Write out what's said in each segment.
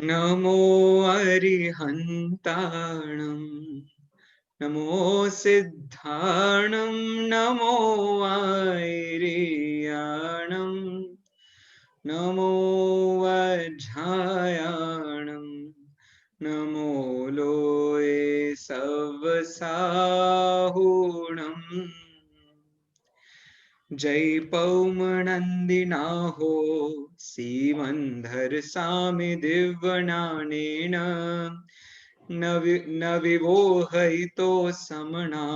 नमो अरिहन्ताणं नमो सिद्धाणं नमो आयर्याणं नमो वज्रायाणं नमो लोये सवसाहुणम् जय पौमनन्दिनाहो सीमन्धर सामि दिव्यनानेन न विवोहयितो समना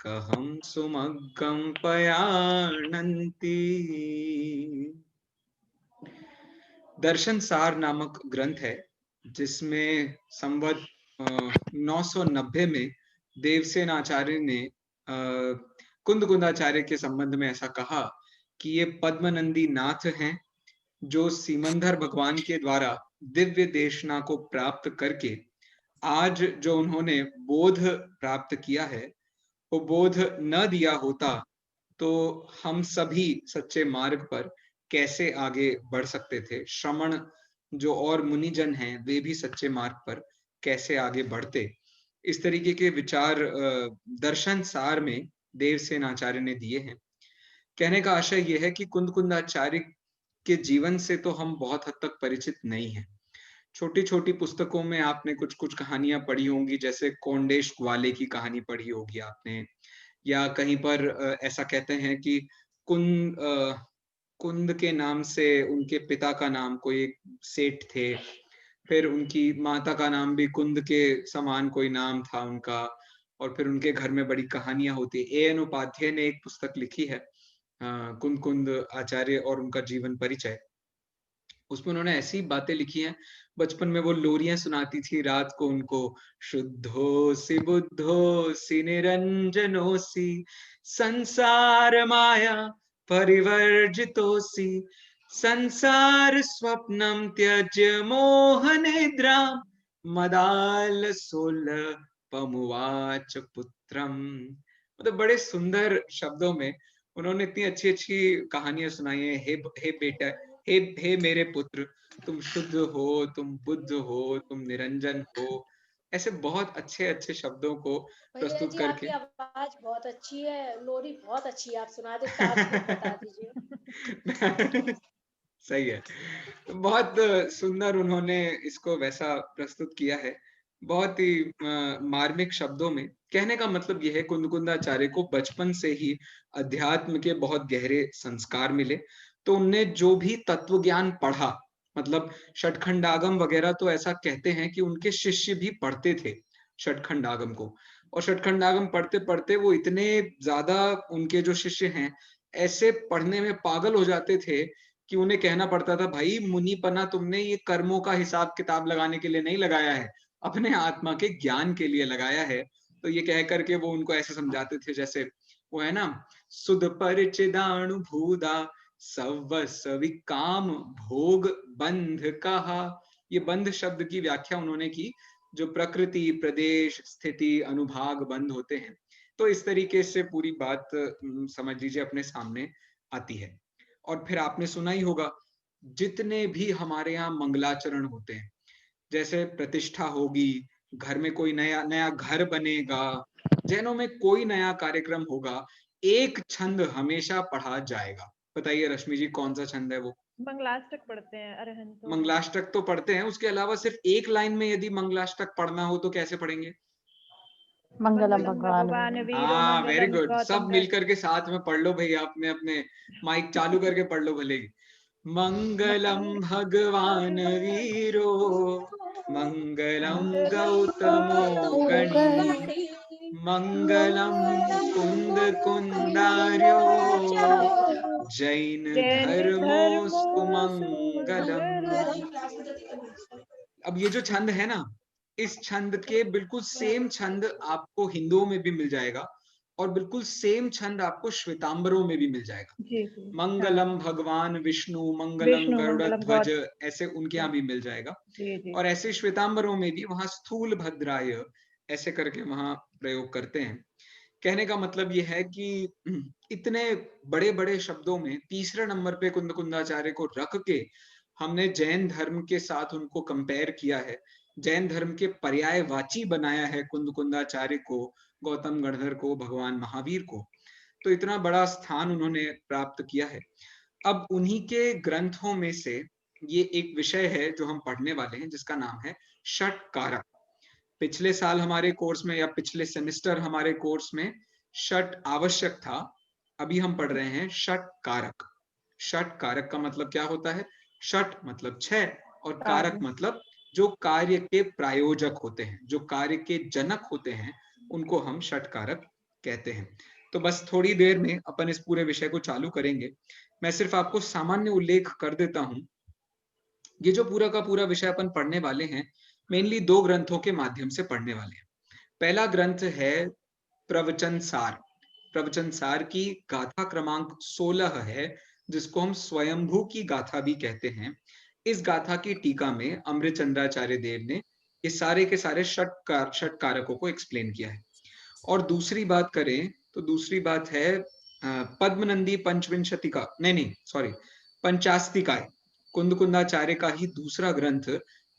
कहं सुमग्गं पयानन्ति। दर्शन सार नामक ग्रंथ है जिसमें संवत 990 में देवसेन आचार्य ने कुंदकुंदाचार्य के संबंध में ऐसा कहा कि ये पद्मनंदी नाथ हैं जो सीमंधर भगवान के द्वारा दिव्य देशना को प्राप्त करके आज जो उन्होंने बोध प्राप्त किया है, वो बोध न दिया होता तो हम सभी सच्चे मार्ग पर कैसे आगे बढ़ सकते थे। श्रमण जो और मुनिजन हैं वे भी सच्चे मार्ग पर कैसे आगे बढ़ते। इस तरीके के विचार दर्शन सार में देवसेन आचार्य ने दिए हैं। कहने का आशय यह है कि कुंदकुंदाचार्य के जीवन से तो हम बहुत हद तक परिचित नहीं हैं। छोटी छोटी पुस्तकों में आपने कुछ कुछ कहानियां पढ़ी होंगी, जैसे कोंडेश ग्वाले की कहानी पढ़ी होगी आपने, या कहीं पर ऐसा कहते हैं कि कुंद के नाम से उनके पिता का नाम कोई एक सेठ थे, फिर उनकी माता का नाम भी कुंद के समान कोई नाम था उनका, और फिर उनके घर में बड़ी कहानियां होती। एएन उपाध्याय ने एक पुस्तक लिखी है कुंद कुंद आचार्य और उनका जीवन परिचय। उसमें उन्होंने ऐसी बातें लिखी हैं। बचपन में वो लोरियां सुनाती थी रात को उनको, शुद्धोसि बुद्धोसि निरंजनोसि संसार माया परिवर्जितोसि संसार स्वप्नम त्यज्य मोह निद्रा मदाल पमुवाच पुत्रम। मतलब बड़े सुंदर शब्दों में उन्होंने इतनी अच्छी अच्छी कहानियां सुनाई है। हे बेटा, हे मेरे पुत्र, तुम शुद्ध हो, तुम बुद्ध हो, तुम निरंजन हो। ऐसे बहुत अच्छे अच्छे शब्दों को भैया प्रस्तुत जी करके। आपकी आवाज बहुत अच्छी है, लोरी बहुत अच्छी है, आप सुना दो, ताज भी बता दीजिए। सही है। तो बहुत सुंदर उन्होंने इसको वैसा प्रस्तुत किया है, बहुत ही मार्मिक शब्दों में। कहने का मतलब यह है कुंदकुंदाचार्य को बचपन से ही अध्यात्म के बहुत गहरे संस्कार मिले, तो उनने जो भी तत्व ज्ञान पढ़ा, मतलब षटखंडागम वगैरह, तो ऐसा कहते हैं कि उनके शिष्य भी पढ़ते थे षटखंडागम को, और षटखंडागम पढ़ते पढ़ते वो इतने ज्यादा, उनके जो शिष्य हैं ऐसे पढ़ने में पागल हो जाते थे कि उन्हें कहना पड़ता था, भाई मुनिपना तुमने ये कर्मों का हिसाब किताब लगाने के लिए नहीं लगाया है, अपने आत्मा के ज्ञान के लिए लगाया है। तो ये कह करके वो उनको ऐसे समझाते थे, जैसे वो है ना, सुध परिचिदाणु भूदा सव सवि काम भोग बंध कहा। ये बंध शब्द की व्याख्या उन्होंने की, जो प्रकृति प्रदेश स्थिति अनुभाग बंध होते हैं। तो इस तरीके से पूरी बात समझ लीजिए अपने सामने आती है। और फिर आपने सुना ही होगा, जितने भी हमारे यहाँ मंगलाचरण होते हैं, जैसे प्रतिष्ठा होगी, घर में कोई नया नया घर बनेगा, जैनों में कोई नया कार्यक्रम होगा, एक छंद हमेशा पढ़ा जाएगा। बताइए रश्मि जी, कौन सा छंद है वो? मंगलाष्टक पढ़ते हैं, अरहंतों में। मंगलाष्टक तो पढ़ते हैं, उसके अलावा सिर्फ एक लाइन में यदि मंगलाष्टक पढ़ना हो तो कैसे पढ़ेंगे? मंगलम मंगलम भगवान भगवान वीरो हाँ, वेरी मंगलम गुड। सब गौतम मिलकर के साथ में पढ़ लो भैया, अपने अपने माइक चालू करके पढ़ लो भले ही। मंगलम भगवान वीरो मंगलम गौतमो गणी मंगलम कुंद कुंदार्यो जैन जैन धर्मोस्तु धर्मोस्तु मंगलम। मंगलम। अब ये जो छंद है ना, इस छंद के बिल्कुल सेम छंद आपको हिंदुओं में भी मिल जाएगा, और बिल्कुल सेम छंद आपको श्वेतांबरों में भी मिल जाएगा। जी जी, मंगलम हाँ। भगवान विष्णु मंगलम विष्णु गरुड़ मंगलम ध्वज, गौत। ऐसे उनके यहाँ भी मिल जाएगा। जी जी। और ऐसे श्वेतांबरों में भी वहां स्थूल भद्राय ऐसे करके वहां प्रयोग करते हैं। कहने का मतलब यह है कि इतने बड़े बड़े शब्दों में तीसरे नंबर पे कुंद कुंदाचार्य को रख के हमने जैन धर्म के साथ उनको कंपेयर किया है, जैन धर्म के पर्यायवाची बनाया है कुंदकुंदाचार्य को, गौतम गणधर को, भगवान महावीर को। तो इतना बड़ा स्थान उन्होंने प्राप्त किया है। अब उन्हीं के ग्रंथों में से ये एक विषय है जो हम पढ़ने वाले हैं, जिसका नाम है षट कारक। पिछले साल हमारे कोर्स में या पिछले सेमेस्टर हमारे कोर्स में षट आवश्यक था, अभी हम पढ़ रहे हैं षट कारक। षट कारक का मतलब क्या होता है? षट मतलब 6 और कारक मतलब जो कार्य के प्रायोजक होते हैं, जो कार्य के जनक होते हैं, उनको हम षट कारक कहते हैं। तो बस थोड़ी देर में अपन इस पूरे विषय को चालू करेंगे। मैं सिर्फ आपको सामान्य उल्लेख कर देता हूं। ये जो पूरा का पूरा विषय अपन पढ़ने वाले हैं, मेनली 2 ग्रंथों के माध्यम से पढ़ने वाले हैं। पहला ग्रंथ है प्रवचन सार। प्रवचन सार की गाथा क्रमांक 16 है, जिसको हम स्वयंभू की गाथा भी कहते हैं। इस गाथा की टीका में अमृतचंद्राचार्य देव ने ये सारे के सारे षट कारकों को एक्सप्लेन किया है। और दूसरी बात करें तो दूसरी बात है पद्मनंदी पंचविंशतिका, नहीं सॉरी, पंचास्तिकाय। कुंदकुंदाचार्य का ही दूसरा ग्रंथ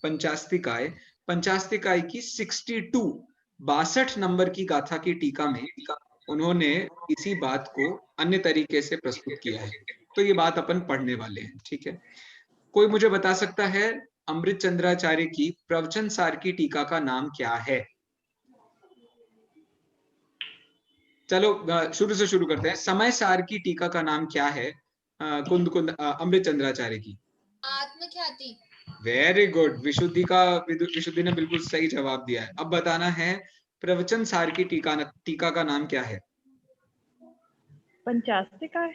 पंचास्तिकाय, पंचास्तिकाय की 62 नंबर की गाथा की टीका में उन्होंने इसी बात को अन्य तरीके से प्रस्तुत किया है। तो ये बात अपन पढ़ने वाले हैं, ठीक है। कोई मुझे बता सकता है अमृतचंद्राचार्य की प्रवचन सार की टीका का नाम क्या है? चलो शुरू से शुरू करते हैं। समय सार की टीका का नाम क्या है अमृतचंद्राचार्य की? आत्मख्याति। वेरी गुड, विशुद्धि ने बिल्कुल सही जवाब दिया है। अब बताना है प्रवचन सार की टीका का नाम क्या है? पंचास्तिकाय।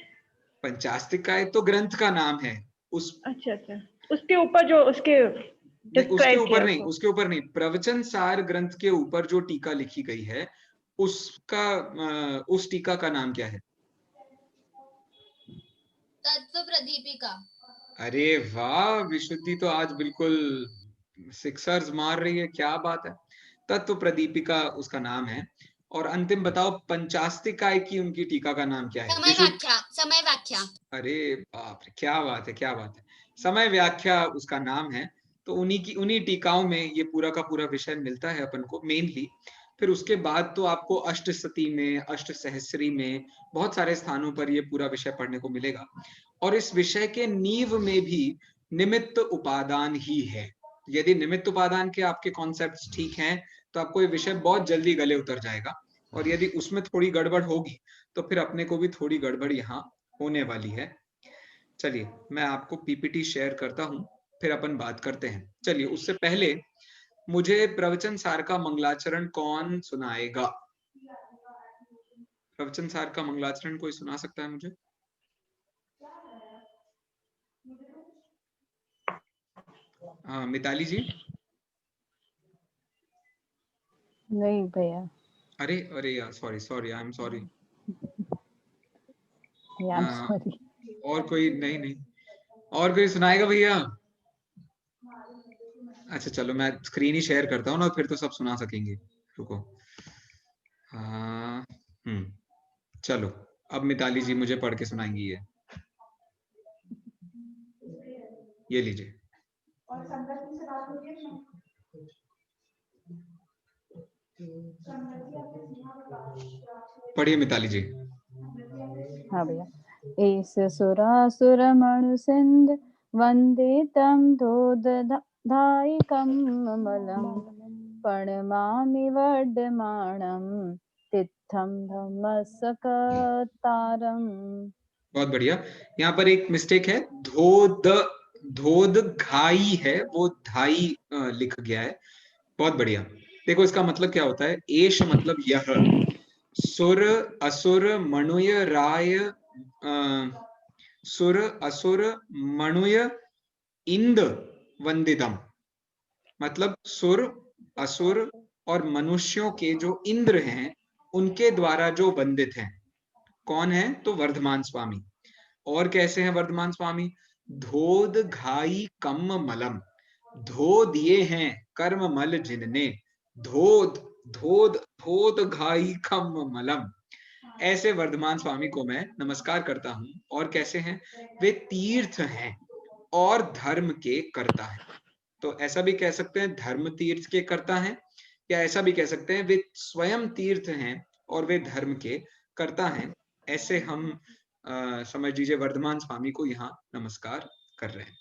पंचास्तिकाय तो ग्रंथ का नाम है। अच्छा, उसके ऊपर जो उसके उसके ऊपर नहीं, प्रवचन सार ग्रंथ के ऊपर जो टीका लिखी गई है उस टीका का नाम क्या है? तत्व प्रदीपिका। अरे वाह, विशुद्धि तो आज बिल्कुल सिक्सर्स मार रही है, क्या बात है। तत्व प्रदीपिका उसका नाम है। और अंतिम बताओ, पंचास्तिकाय की उनकी टीका का नाम क्या है? समय व्याख्या। अरे बाप रे, क्या बात है, क्या बात है। समय व्याख्या उसका नाम है। तो उन्हीं टीकाओं में ये पूरा का पूरा विषय मिलता है अपन को मेनली। फिर उसके बाद तो आपको अष्टसती में, अष्टसहस्री में, बहुत सारे स्थानों पर ये पूरा विषय पढ़ने को मिलेगा। और इस विषय के नींव में भी निमित्त उपादान ही है। यदि निमित्त उपादान के आपके कॉन्सेप्ट्स ठीक हैं तो आपको ये विषय बहुत जल्दी गले उतर जाएगा। और यदि उसमें थोड़ी गड़बड़ होगी तो फिर अपने को भी थोड़ी गड़बड़ यहाँ होने वाली है। चलिए मैं आपको पीपीटी शेयर करता हूं, फिर अपन बात करते हैं। चलिए उससे पहले मुझे प्रवचन सार का मंगलाचरण कौन सुनाएगा? प्रवचन सार का मंगलाचरण कोई सुना सकता है मुझे? हाँ, मिताली जी। नहीं भैया। अरे यार, सॉरी, आई एम सॉरी। और कोई? नहीं, और कोई सुनाएगा भैया? अच्छा चलो, मैं स्क्रीन ही शेयर करता हूँ ना, फिर तो सब सुना सकेंगे। रुको। हाँ, चलो अब मिताली जी मुझे पढ़ के सुनाएंगी। ये लीजिए। पढ़िए मिताली जी। हाँ भैया। एस सुरासुर मणु सिंध वंदे तम धोदधायिकं मलम प्रणमामि वर्धमानं तित्थं धम्मसकतारम। बहुत बढ़िया। यहाँ पर एक मिस्टेक है, धोद घाई है, वो धाई लिख गया है। बहुत बढ़िया। देखो इसका मतलब क्या होता है। एश मतलब यह, सुर असुर मणुय राय, सुर असुर मणुय इंद वंदितम, मतलब सुर असुर और मनुष्यों के जो इंद्र हैं उनके द्वारा जो वंदित हैं। कौन है? तो वर्धमान स्वामी। और कैसे हैं वर्धमान स्वामी? धोद घाई कम मलम, धो दिए हैं कर्म मल जिनने, धोद धोद धोद घाई कम मलम। ऐसे वर्धमान स्वामी को मैं नमस्कार करता हूं। और कैसे हैं वे? तीर्थ हैं। और धर्म के कर्ता है। तो ऐसा भी कह सकते हैं धर्म तीर्थ के कर्ता हैं, या ऐसा भी कह सकते हैं वे स्वयं तीर्थ हैं और वे धर्म के कर्ता हैं। ऐसे हम समझ लीजिए वर्धमान स्वामी को यहाँ नमस्कार कर रहे हैं।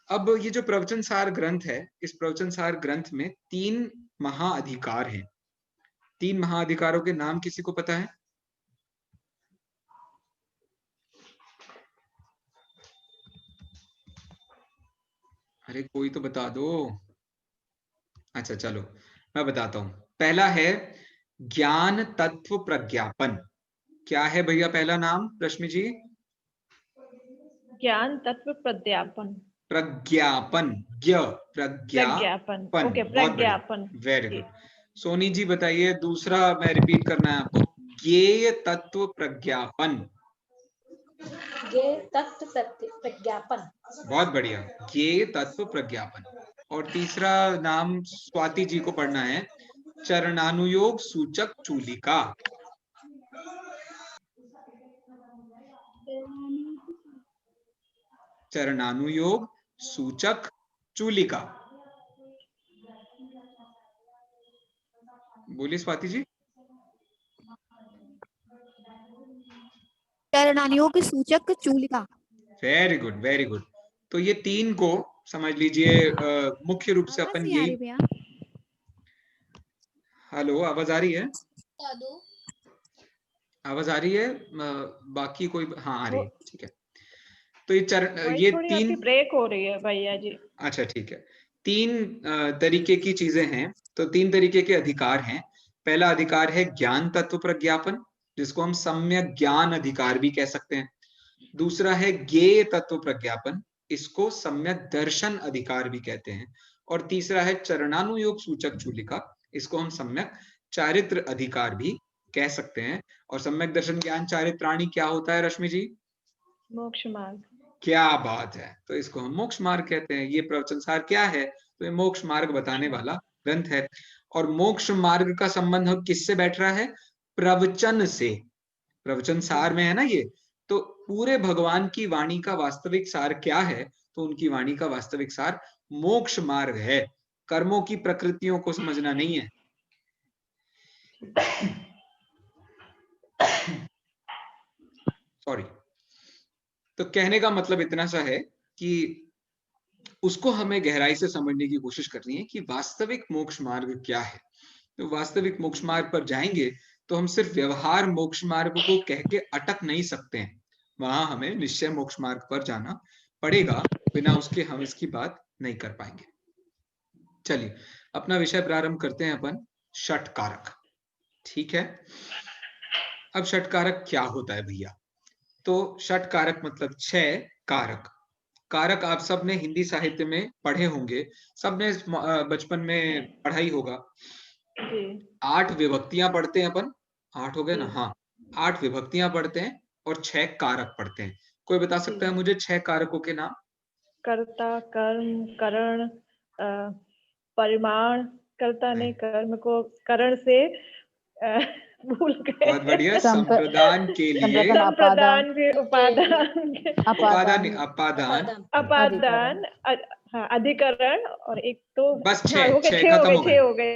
अब ये जो प्रवचन सार ग्रंथ है, इस प्रवचन सार ग्रंथ में 3 महाअधिकार हैं। 3 महाअधिकारों के नाम किसी को पता है? अरे कोई तो बता दो। अच्छा चलो मैं बताता हूं। पहला है ज्ञान तत्व प्रज्ञापन। क्या है भैया पहला नाम रश्मि जी? ज्ञान तत्व प्रज्ञापन। प्रज्ञापन, प्रज्ञापन, ओके, प्रज्ञापन। Very good. सोनी जी बताइए दूसरा, मैं रिपीट करना है आपको, ज्ञेय तत्व प्रज्ञापन। ज्ञेय तत्व प्रज्ञापन। बहुत बढ़िया, ज्ञेय तत्व प्रज्ञापन। और तीसरा नाम स्वाति जी को पढ़ना है, चरणानुयोग सूचक चूलिका। चरणानुयोग सूचक चूलिका। बोलिए स्वाति जी। चरणानुयोग सूचक चूलिका। Very good, very good. तो ये 3 को समझ लीजिए मुख्य रूप से अपन यही। हेलो, आवाज आ रही है? साधु आवाज आ रही है? बाकी कोई? हाँ आ रही है, ठीक है। तो ये थोड़ी 3 आपकी ब्रेक हो रही है भैया जी। अच्छा ठीक है। 3 तरीके की चीजें हैं, तो 3 तरीके के अधिकार हैं। पहला अधिकार है ज्ञान तत्व प्रज्ञापन, जिसको हम सम्यक ज्ञान अधिकार भी कह सकते हैं। दूसरा है ज्ञेय तत्व प्रज्ञापन, इसको सम्यक दर्शन अधिकार भी कहते हैं। और तीसरा है चरणानुयोग सूचक चूलिका, इसको हम सम्यक चारित्र अधिकार भी कह सकते हैं। और सम्यक दर्शन ज्ञान चारित्राणी क्या होता है रश्मि जी? मोक्ष मार्ग। क्या बात है, तो इसको हम मोक्ष मार्ग कहते हैं। ये प्रवचन सार क्या है? तो ये मोक्ष मार्ग बताने वाला ग्रंथ है। और मोक्ष मार्ग का संबंध अब किससे बैठ रहा है? प्रवचन से। प्रवचन सार में है ना ये, तो पूरे भगवान की वाणी का वास्तविक सार क्या है? तो उनकी वाणी का वास्तविक सार मोक्ष मार्ग है, कर्मों की प्रकृतियों को समझना नहीं है। सॉरी। तो कहने का मतलब इतना सा है कि उसको हमें गहराई से समझने की कोशिश करनी है कि वास्तविक मोक्ष मार्ग क्या है। तो वास्तविक मोक्ष मार्ग पर जाएंगे तो हम सिर्फ व्यवहार मोक्ष मार्ग को कह के अटक नहीं सकते हैं, वहां हमें निश्चय मोक्ष मार्ग पर जाना पड़ेगा, बिना उसके हम इसकी बात नहीं कर पाएंगे। चलिए अपना विषय प्रारंभ करते हैं अपन, षटकारक। ठीक है, अब षटकारक क्या होता है भैया? तो षटकारक मतलब 6 कारक। कारक आप सब ने हिंदी साहित्य में पढ़े होंगे, सबने बचपन में पढ़ा ही होगा। 8 विभक्तियां पढ़ते हैं अपन, 8 हो गए ना? हाँ, 8 विभक्तियां पढ़ते हैं और 6 कारक पढ़ते हैं। कोई बता सकता है मुझे 6 कारकों के नाम? कर्ता, कर्म, करण, परिमाण, कर्ता ने कर्म को करण से भूल गए। बहुत बढ़िया। संप्रदान के लिए संप्रदान के उपादान, अपादान, अधिकरण, और एक तो बस 6 हो गए।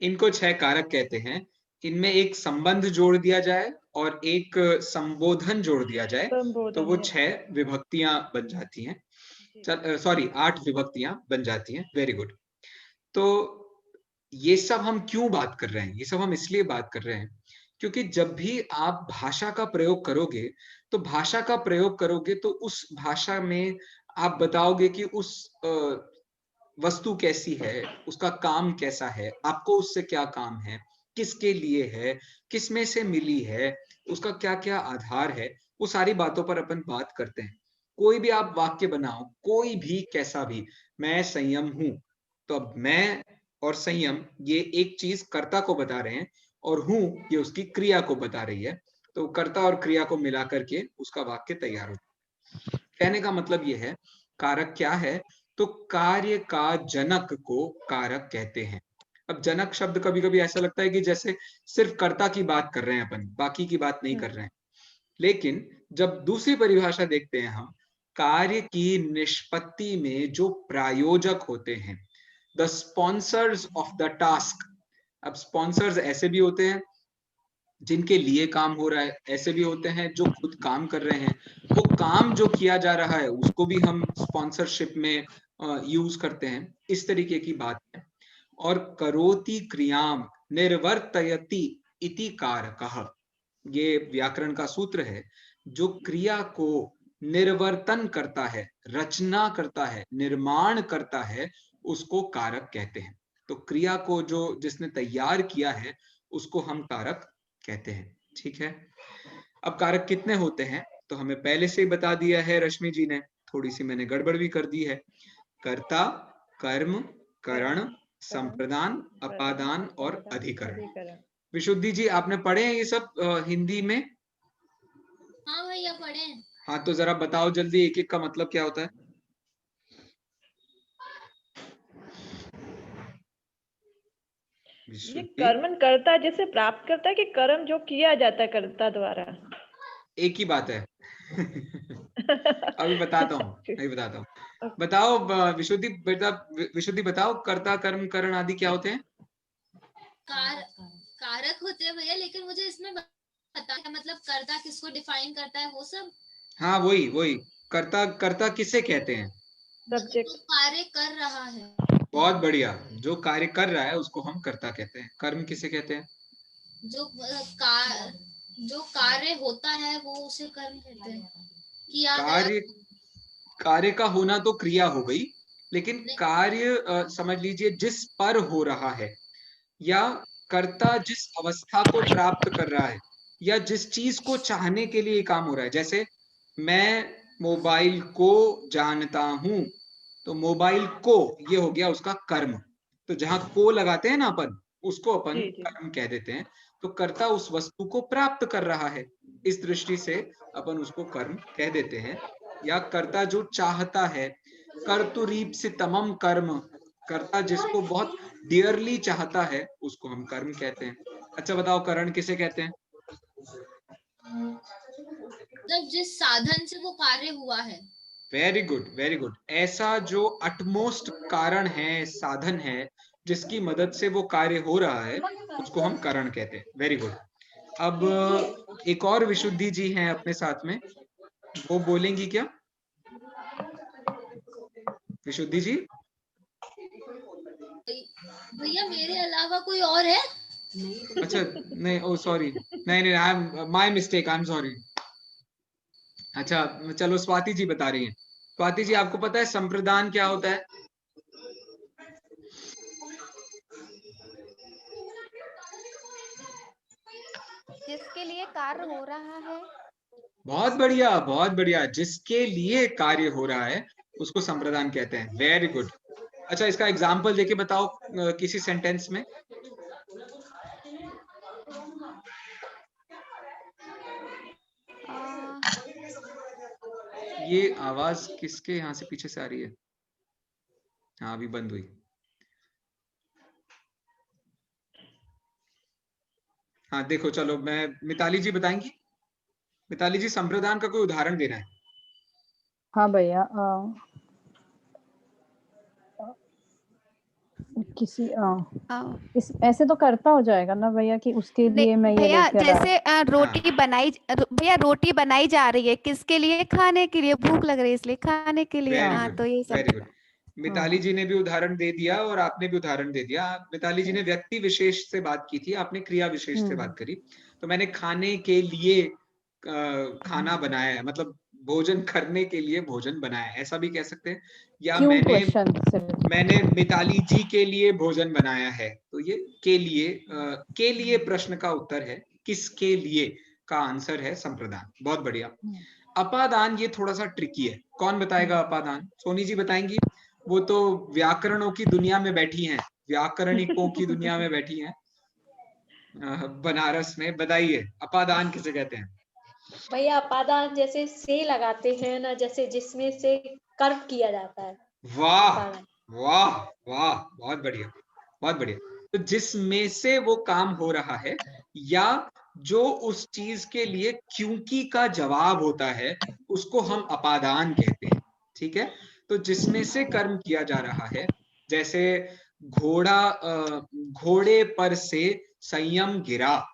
इनको 6 कारक कहते हैं। इनमें एक संबंध जोड़ दिया जाए और एक संबोधन जोड़ दिया जाए तो वो 6 विभक्तियां बन जाती हैं। सॉरी 8 विभक्तियां बन जाती हैं। Very good. तो ये सब हम क्यों बात कर रहे हैं? ये सब हम इसलिए बात कर रहे हैं क्योंकि जब भी आप भाषा का प्रयोग करोगे तो उस भाषा में आप बताओगे कि उस वस्तु कैसी है, उसका काम कैसा है, आपको उससे क्या काम है, किसके लिए है, किस में से मिली है, उसका क्या क्या आधार है, वो सारी बातों पर अपन बात करते हैं। कोई भी आप वाक्य बनाओ, कोई भी कैसा भी, मैं संयम हूं, तो अब मैं और संयम ये एक चीज कर्ता को बता रहे हैं और हूं ये उसकी क्रिया को बता रही है। तो कर्ता और क्रिया को मिला करके उसका वाक्य तैयार हो। कहने का मतलब ये है कारक क्या है? तो कार्य का जनक को कारक कहते हैं। अब जनक शब्द कभी कभी ऐसा लगता है कि जैसे सिर्फ कर्ता की बात कर रहे हैं अपन, बाकी की बात नहीं कर रहे हैं। लेकिन जब दूसरी परिभाषा देखते हैं हम, कार्य की निष्पत्ति में जो प्रायोजक होते हैं, the sponsors of the task. अब स्पॉन्सर्स ऐसे भी होते हैं जिनके लिए काम हो रहा है, ऐसे भी होते हैं जो खुद काम कर रहे हैं, वो काम जो किया जा रहा है उसको भी हम स्पॉन्सरशिप में यूज करते हैं, इस तरीके की बात है। और करोति क्रियाम निर्वर्तयति इति कारकः, ये व्याकरण का सूत्र है। जो क्रिया को निर्वर्तन करता है, रचना करता है, निर्माण करता है, उसको कारक कहते हैं। तो क्रिया को जो जिसने तैयार किया है उसको हम कारक कहते हैं। ठीक है, अब कारक कितने होते हैं तो हमें पहले से ही बता दिया है रश्मि जी ने, थोड़ी सी मैंने गड़बड़ भी कर दी है। कर्ता, कर्म, करण, संप्रदान, अपादान और अधिकरण। विशुद्धि जी आपने पढ़े हैं ये सब हिंदी में? हाँ भैया पढ़े हैं। हाँ तो जरा बताओ जल्दी, एक एक का मतलब क्या होता है? ये कर्मन करता जिसे प्राप्त करता है कि कर्म जो किया जाता है कर्ता द्वारा? एक ही बात है। अभी बताता हूँ। बताओ विशुद्धि बेटा, विशुद्धि बताओ कर्ता, कर्म, करण आदि क्या होते हैं? कारक होते हैं भैया, लेकिन मुझे इसमें पता है मतलब कर्ता किसको डिफाइन करता है वो सब। हाँ वही कर्ता, कर्ता किसे कहते हैं? जो कार्य कर रहा है। बहुत बढ़िया, जो कार्य कर रहा है उसको हम कर्ता कहते हैं। कर्म किसे कहते हैं? जो कार्य होता है वो उसे कर्म कहते हैं। कार्य का होना तो क्रिया हो गई, लेकिन कार्य समझ लीजिए जिस पर हो रहा है, या कर्ता जिस अवस्था को प्राप्त कर रहा है, या जिस चीज को चाहने के लिए काम हो रहा है। जैसे मैं मोबाइल को जानता हूं, तो मोबाइल को ये हो गया उसका कर्म। तो जहां को लगाते हैं ना अपन, उसको अपन कर्म कह देते हैं। तो कर्ता उस वस्तु को प्राप्त कर रहा है, इस दृष्टि से अपन उसको कर्म कह देते हैं। या कर्ता जो चाहता है, कर्तुरीप्सितमम कर्म, कर्ता जिसको बहुत डियरली चाहता है उसको हम कर्म कहते हैं। अच्छा बताओ करण किसे कहते हैं? जब जिस साधन से वो कार्य हुआ है। Very good, very good. ऐसा जो अटमोस्ट कारण है, साधन है, जिसकी मदद से वो कार्य हो रहा है, उसको हम करण कहते हैं। Very good. अब एक और विशुद्धि जी हैं अपने साथ में, वो बोलेंगी क्या? विशुद्धि जी? भैया मेरे अलावा कोई और है? अच्छा नहीं, ओ सॉरी, नहीं I am my mistake, I am sorry. अच्छा चलो स्वाति जी बता रही हैं। स्वाति जी आपको पता है संप्रदान क्या होता है? जिसके लिए कार्य हो रहा है। बहुत बढ़िया, बहुत बढ़िया। जिसके लिए कार्य हो रहा है उसको संप्रदान कहते हैं। Very good. अच्छा इसका एग्जाम्पल देके बताओ किसी सेंटेंस में। ये आवाज किसके यहाँ से पीछे से आ रही है? हाँ अभी बंद हुई। हाँ देखो, चलो मैं, मिताली जी बताएंगी। मिताली जी संप्रदान का कोई उदाहरण देना है। हाँ भैया, किसी इस ऐसे तो करता हो जाएगा ना भैया कि उसके लिए मैं ये भैया लेकर जैसे रोटी बनाई, भैया रोटी बनाई जा रही है किसके लिए? खाने के लिए, भूख लग रही है इसलिए खाने के लिए। हाँ तो ये सब। Very good. मिताली जी ने भी उदाहरण दे दिया और आपने भी उदाहरण दे दिया। मिताली जी ने व्यक्ति विशेष से बात की थी, आपने क्रिया विशेष से बात करी। तो मैंने खाने के लिए खाना बनाया है, मतलब भोजन करने के लिए भोजन बनाया है, ऐसा भी कह सकते हैं। या मैंने मिताली जी के लिए भोजन बनाया है, तो ये के लिए प्रश्न का उत्तर है, किसके लिए का आंसर है संप्रदान। बहुत बढ़िया। अपादान ये थोड़ा सा ट्रिकी है, कौन बताएगा अपादान? सोनी जी बताएंगी। वो तो व्याकरणों की दुनिया में बैठी हैं, व्याकरणिकों की दुनिया में बैठी हैं बनारस में। बताइए अपादान किसे कहते हैं? भैया अपादान जैसे से लगाते हैं ना, जैसे जिसमें से कर्म किया जाता है। वाह वाह वाह, बहुत बढ़िया, बहुत बढ़िया। तो जिसमें से वो काम हो रहा है, या जो उस चीज के लिए क्योंकि का जवाब होता है उसको हम अपादान कहते हैं। ठीक है, तो जिसमें से कर्म किया जा रहा है, जैसे घोड़े पर से संयम गिरा,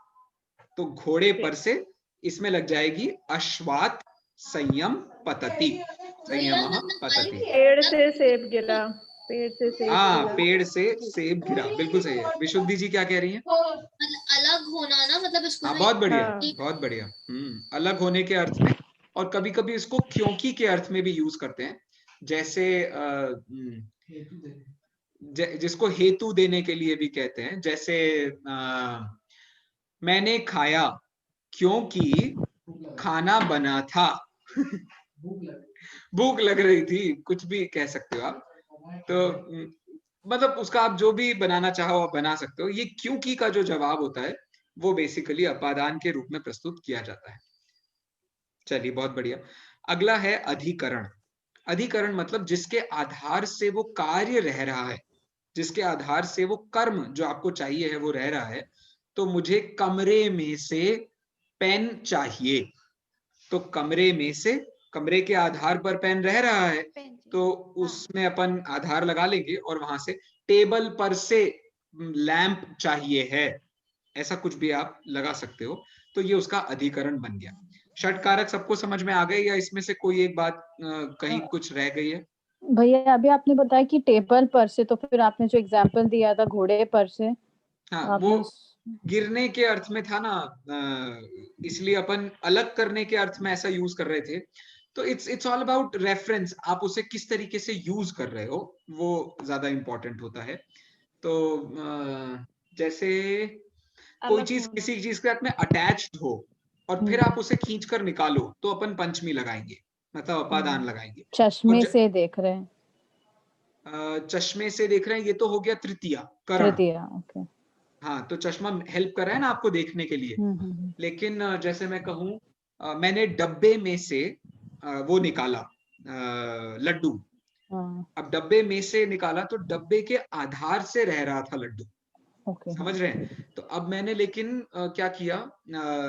तो घोड़े पर से इसमें लग जाएगी अश्वात संयम पतति, संयम पतति। पेड़ से सेब गिरा, पेड़ से सेब हाँ, गिरा। पेड़ से सेब गिरा, बिल्कुल सही है। विशुद्धि जी क्या कह रही हैं? मतलब अलग होना ना, मतलब इसको हाँ, ना बहुत बढ़िया, हाँ। बहुत बढ़िया। अलग होने के अर्थ में, और कभी कभी इसको क्योंकि के अर्थ में भी यूज करते हैं, जैसे जिसको हेतु देने के लिए भी कहते हैं, जैसे मैंने खाया क्योंकि खाना बना था। भूख लग रही थी, कुछ भी कह सकते हो आप। तो मतलब उसका आप जो भी बनाना चाहो आप बना सकते हो। ये क्योंकि का जो जवाब होता है वो बेसिकली अपादान के रूप में प्रस्तुत किया जाता है। चलिए, बहुत बढ़िया। अगला है अधिकरण। अधिकरण मतलब जिसके आधार से वो कार्य रह रहा है, जिसके आधार से वो कर्म जो आपको चाहिए है वो रह रहा है। तो मुझे कमरे में से पेन चाहिए, तो कमरे में से, कमरे के आधार पर पेन रह रहा है, तो उसमें अपन आधार लगा लेंगे और वहां से टेबल पर से लैंप चाहिए है, ऐसा कुछ भी आप लगा सकते हो। तो ये उसका अधिकरण बन गया। षटकारक सबको समझ में आ गए, या इसमें से कोई एक बात कहीं कुछ रह गई है? भैया अभी आपने बताया कि टेबल पर से, तो फिर आपने जो एग्जाम्पल दिया था घोड़े पर से, हाँ, आपने वो गिरने के अर्थ में था ना, इसलिए अपन अलग करने के अर्थ में ऐसा यूज कर रहे थे। तो इट्स ऑल अबाउट रेफरेंस, आप उसे किस तरीके से यूज कर रहे हो वो ज्यादा इंपॉर्टेंट होता है। तो जैसे कोई चीज किसी चीज के साथ में अटैच्ड हो और फिर आप उसे खींच कर निकालो, तो अपन पंचमी लगाएंगे, मतलब अपादान लगाएंगे। चश्मे से देख रहे हैं, चश्मे से देख रहे हैं, ये तो हो गया तृतीया करण। तृतीया। ओके। हाँ, तो चश्मा हेल्प कर रहा है ना आपको देखने के लिए। लेकिन जैसे मैं कहूँ, मैंने डब्बे में से वो निकाला लड्डू। अब डब्बे में से निकाला तो डब्बे के आधार से रह रहा था लड्डू। समझ रहे हैं? तो अब मैंने लेकिन क्या किया,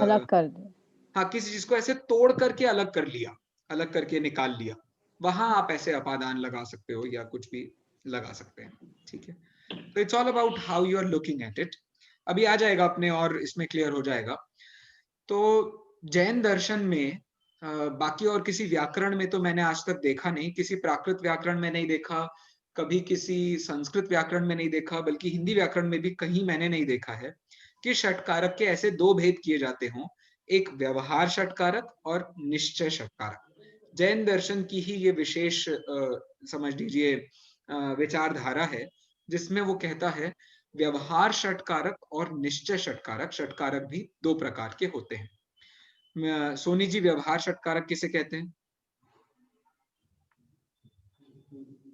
अलग कर दे। हाँ, किसी चीज को ऐसे तोड़ करके अलग कर लिया, अलग करके निकाल लिया। वहां आप ऐसे अपादान लगा सकते हो या कुछ भी लगा सकते हैं। ठीक है, तो it's all about how you are looking at it. अभी आ जाएगा अपने और इसमें क्लियर हो जाएगा। तो जैन दर्शन में बाकी और किसी व्याकरण में तो मैंने आज तक देखा नहीं, किसी प्राकृत व्याकरण में नहीं देखा, कभी किसी संस्कृत व्याकरण में नहीं देखा, बल्कि हिंदी व्याकरण में भी कहीं मैंने नहीं देखा है कि षटकारक के ऐसे दो भेद किए जाते हों, एक व्यवहार षटकारक और निश्चय षटकारक। जैन दर्शन की ही ये विशेष समझ लीजिए विचारधारा है, जिसमें वो कहता है व्यवहार षटकारक और निश्चय षटकारक, षटकारक भी दो प्रकार के होते हैं। सोनी जी, व्यवहार षटकारक किसे कहते हैं?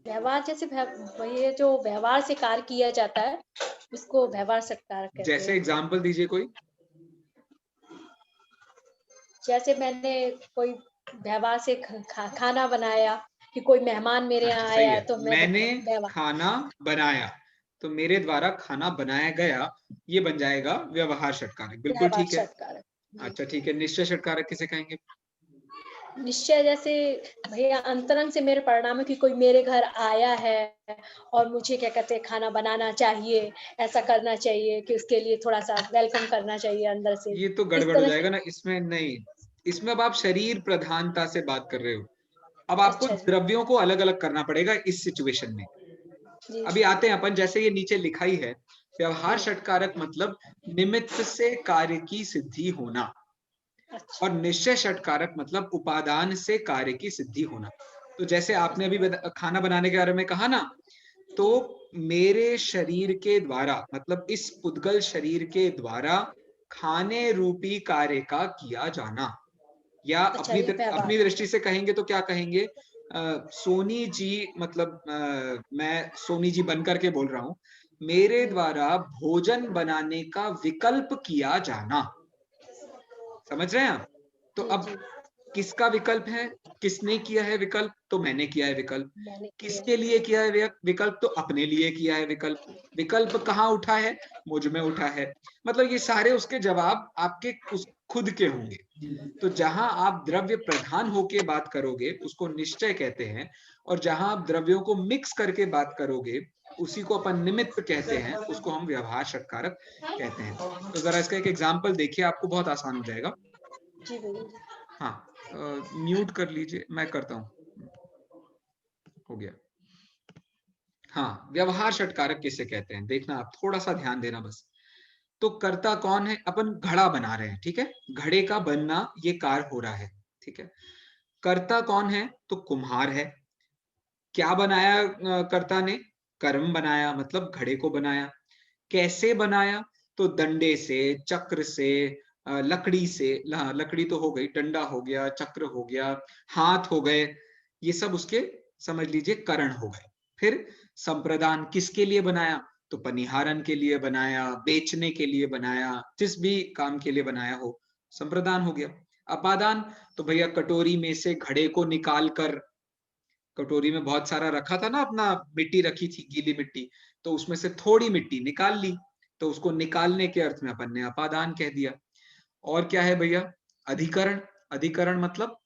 व्यवहार, जैसे ये जो व्यवहार से कार्य किया जाता है उसको व्यवहार षटकारक कहते हैं। जैसे एग्जाम्पल दीजिए कोई। जैसे मैंने कोई व्यवहार से खाना बनाया, कि कोई मेहमान मेरे यहाँ आया है, तो मैंने खाना बनाया, तो मेरे द्वारा खाना बनाया गया, ये बन जाएगा व्यवहार षटकारक। बिल्कुल ठीक है। अच्छा, ठीक है। निश्चय षटकारक किसे कहेंगे? निश्चय, जैसे भैया अंतरंग से मेरे परिणाम है कि कोई मेरे घर आया है और मुझे क्या कहते हैं खाना बनाना चाहिए, ऐसा करना चाहिए कि उसके लिए थोड़ा सा वेलकम करना चाहिए अंदर से। ये तो गड़बड़ हो जाएगा ना इसमें। नहीं, इसमें अब आप शरीर प्रधानता से बात कर रहे हो। अब आपको द्रव्यों को अलग अलग करना पड़ेगा इस सिचुएशन में। अभी आते हैं अपन, जैसे ये नीचे लिखा ही है, व्यवहार षटकारक मतलब निमित्त से कार्य की सिद्धि होना, और निश्चय षटकारक मतलब उपादान से कार्य की सिद्धि होना। तो जैसे आपने अभी खाना बनाने के बारे में कहा ना, तो मेरे शरीर के द्वारा, मतलब इस पुद्गल शरीर के द्वारा खाने रूपी कार्य का किया जाना, या अपनी दृष्टि से कहेंगे तो क्या कहेंगे, सोनी जी, मतलब मैं सोनी जी बनकर के बोल रहा हूं, मेरे द्वारा भोजन बनाने का विकल्प किया जाना। समझ रहे हैं आप? तो अब किसका विकल्प है? किसने किया है विकल्प? तो मैंने किया है विकल्प। मैंने किया। किसके लिए किया है विकल्प? तो अपने लिए किया है विकल्प। विकल्प कहाँ उठा है? मुझ में उठा है। मतलब ये सारे उसके जवाब आपके खुद के होंगे। तो जहां आप द्रव्य प्रधान होके बात करोगे उसको निश्चय कहते हैं, और जहां आप द्रव्यों को मिक्स करके बात करोगे उसी को अपन निमित्त कहते हैं, उसको हम व्यवहार षटकारक कहते हैं। तो जरा इसका एक एग्जाम्पल देखिए, आपको बहुत आसान हो जाएगा। जी भैया। हाँ, म्यूट कर लीजिए, मैं करता हूँ। हो गया। हाँ, व्यवहार षटकारक किसे कहते हैं देखना, आप थोड़ा सा ध्यान देना बस। तो कर्ता कौन है? अपन घड़ा बना रहे हैं, ठीक है, घड़े का बनना ये कार्य हो रहा है, ठीक है। कर्ता कौन है? तो कुम्हार है। क्या बनाया कर्ता ने? कर्म बनाया, मतलब घड़े को बनाया। कैसे बनाया? तो डंडे से, चक्र से, लकड़ी से, लकड़ी तो हो गई, डंडा हो गया, चक्र हो गया, हाथ हो गए, ये सब उसके समझ लीजिए करण हो गए। फिर संप्रदान किसके लिए बनाया? तो पनिहारन के लिए बनाया, बेचने के लिए बनाया, जिस भी काम के लिए बनाया हो, संप्रदान हो गया। अपादान तो भैया कटोरी में से घड़े को निकाल कर, कटोरी में बहुत सारा रखा था ना, अपना मिट्टी रखी थी, गीली मिट्टी, तो उसमें से थोड़ी मिट्टी निकाल ली, तो उसको निकालने के अर्थ में अपन ने अपादान कह दिया। और क्या है भैया? अधिकरण। अधिकरण मतलब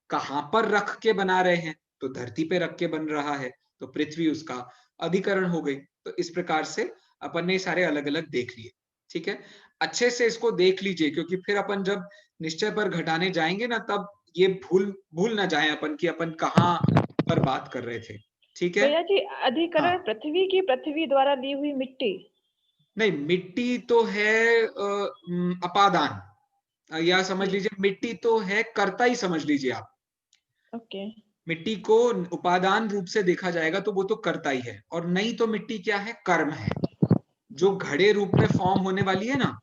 कहां पर रख के बना रहे हैं? तो धरती पे रख के बन रहा है, तो पृथ्वी उसका अधिकरण हो गई। तो इस प्रकार से अपन ने सारे अलग अलग देख लिए, ठीक है। अच्छे से इसको देख लीजिए, क्योंकि फिर अपन जब निश्चय पर घटाने जाएंगे ना, तब ये भूल ना जाए अपन कि अपन कहाँ पर बात कर रहे थे, ठीक है। भैया जी, अधिकरण हाँ, पृथ्वी की, पृथ्वी द्वारा ली हुई मिट्टी? नहीं, मिट्टी तो है अपादान, या समझ लीजिए मिट्टी तो है कर्ता ही, समझ लीजिए आप। ओके। मिट्टी को उपादान रूप से देखा जाएगा तो वो तो कर्ता ही है, और नहीं तो मिट्टी क्या है? कर्म है। जो घड़े रूप में फॉर्म होने वाली है ना,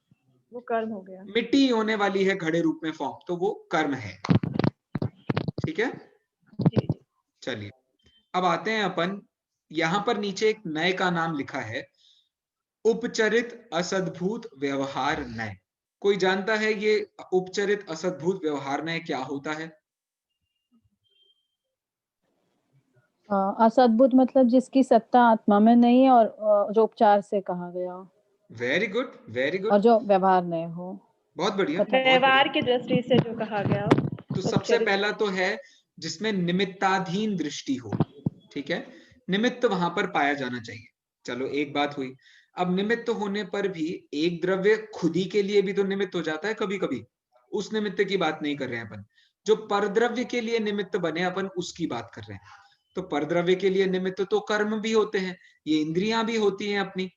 वो कर्म हो गया। मिट्टी होने वाली है घड़े रूप में फॉर्म, तो वो कर्म है, ठीक है। जी। चलिए, अब आते हैं अपन, यहां पर नीचे एक नए का नाम लिखा है, उपचरित असद्भूत व्यवहार नय। कोई जानता है ये उपचरित असद्भूत व्यवहार नय क्या होता है? असद्भुत मतलब जिसकी सत्ता आत्मा में नहीं है, और जो उपचार से कहा गया। वेरी गुड, वेरी और गुड, जो व्यवहार नहीं हो। बहुत बढ़िया, बहुत व्यवहार बढ़िया। की दृष्टि से जो कहा गया। तो सबसे पहला तो है जिसमें निमित्ताधीन दृष्टि हो, ठीक है, निमित्त वहां पर पाया जाना चाहिए। चलो, एक बात हुई। अब निमित्त होने पर भी एक द्रव्य खुद ही के लिए भी तो निमित्त हो जाता है कभी कभी, उस निमित्त की बात नहीं कर रहे हैं अपन। जो परद्रव्य के लिए निमित्त बने अपन उसकी बात कर रहे हैं। तो परद्रव्य के लिए निमित्त तो कर्म भी होते हैं, ये इंद्रियां भी होती हैं अपनी,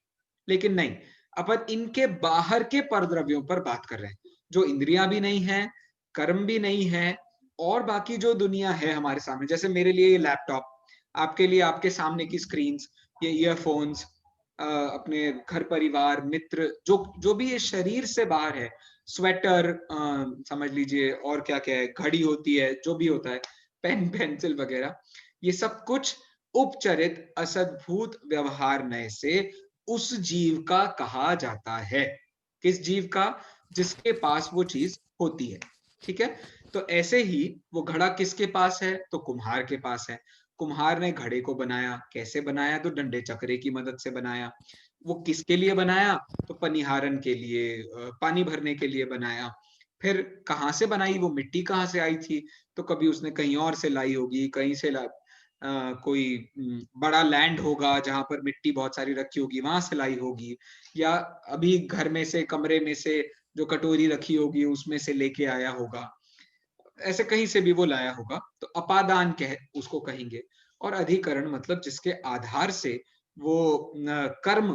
लेकिन नहीं, अपन इनके बाहर के परद्रव्यों पर बात कर रहे हैं, जो इंद्रियां भी नहीं है, कर्म भी नहीं है, और बाकी जो दुनिया है हमारे सामने, जैसे मेरे लिए ये लैपटॉप, आपके लिए आपके सामने की स्क्रीन्स, ये ईयरफोन्स, अपने घर परिवार मित्र, जो जो भी ये शरीर से बाहर है, स्वेटर समझ लीजिए, और क्या क्या है, घड़ी होती है, जो भी होता है, पेन पेंसिल वगैरह, ये सब कुछ उपचरित असद्भूत व्यवहार नय से उस जीव का कहा जाता है। किस जीव का? जिसके पास वो चीज होती है, ठीक है। तो ऐसे ही वो घड़ा किसके पास है? तो कुम्हार के पास है। कुम्हार ने घड़े को बनाया, कैसे बनाया? तो डंडे चक्रे की मदद से बनाया। वो किसके लिए बनाया? तो पनिहारन के लिए, पानी भरने के लिए बनाया। फिर कहाँ से बनाई? वो मिट्टी कहाँ से आई थी? तो कभी उसने कहीं और से लाई होगी, कहीं से कोई बड़ा लैंड होगा जहां पर मिट्टी बहुत सारी रखी होगी, वहां से लाई होगी, या अभी घर में से, कमरे में से जो कटोरी रखी होगी उसमें से लेके आया होगा, ऐसे कहीं से भी वो लाया होगा। तो अपादान कह उसको कहेंगे। और अधिकरण मतलब जिसके आधार से वो कर्म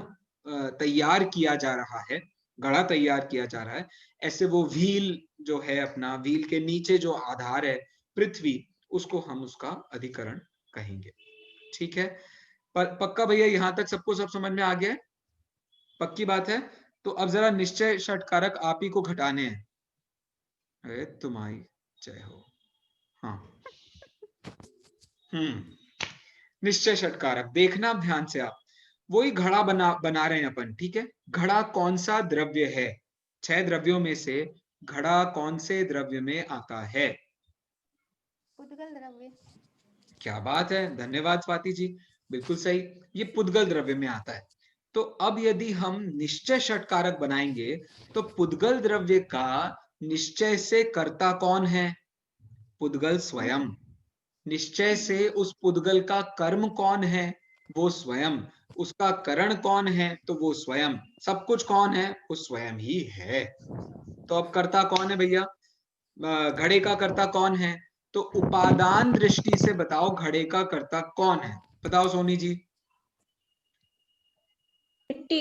तैयार किया जा रहा है, घड़ा तैयार किया जा रहा है। ऐसे वो व्हील जो है अपना, व्हील के नीचे जो आधार है पृथ्वी, उसको हम उसका अधिकरण कहेंगे, ठीक है। पक्का भैया, यहां तक सबको सब समझ में आ गया है? पक्की बात है? तो अब जरा निश्चय षटकारक आप ही को घटाने हैं। अरे तुम्हारी जय हो। हाँ, निश्चय षटकारक देखना ध्यान से आप, वही घड़ा बना रहे हैं अपन, ठीक है। घड़ा कौन सा द्रव्य है? 6 द्रव्यों में से घड़ा कौन से द्रव्य में आता है? पुद्गल द्रव्य। क्या बात है, धन्यवाद स्वाति जी, बिल्कुल सही, ये पुद्गल द्रव्य में आता है। तो अब यदि हम निश्चय षटकारक बनाएंगे तो पुद्गल द्रव्य का निश्चय से कर्ता कौन है? पुद्गल स्वयं। निश्चय से उस पुद्गल का कर्म कौन है? वो स्वयं। उसका करण कौन है? तो वो स्वयं। सब कुछ कौन है? वो स्वयं ही है। तो अब कर्ता कौन है भैया? घड़े का कर्ता कौन है? तो उपादान दृष्टि से बताओ घड़े का कर्ता कौन है? बताओ सोनी जी। मिट्टी।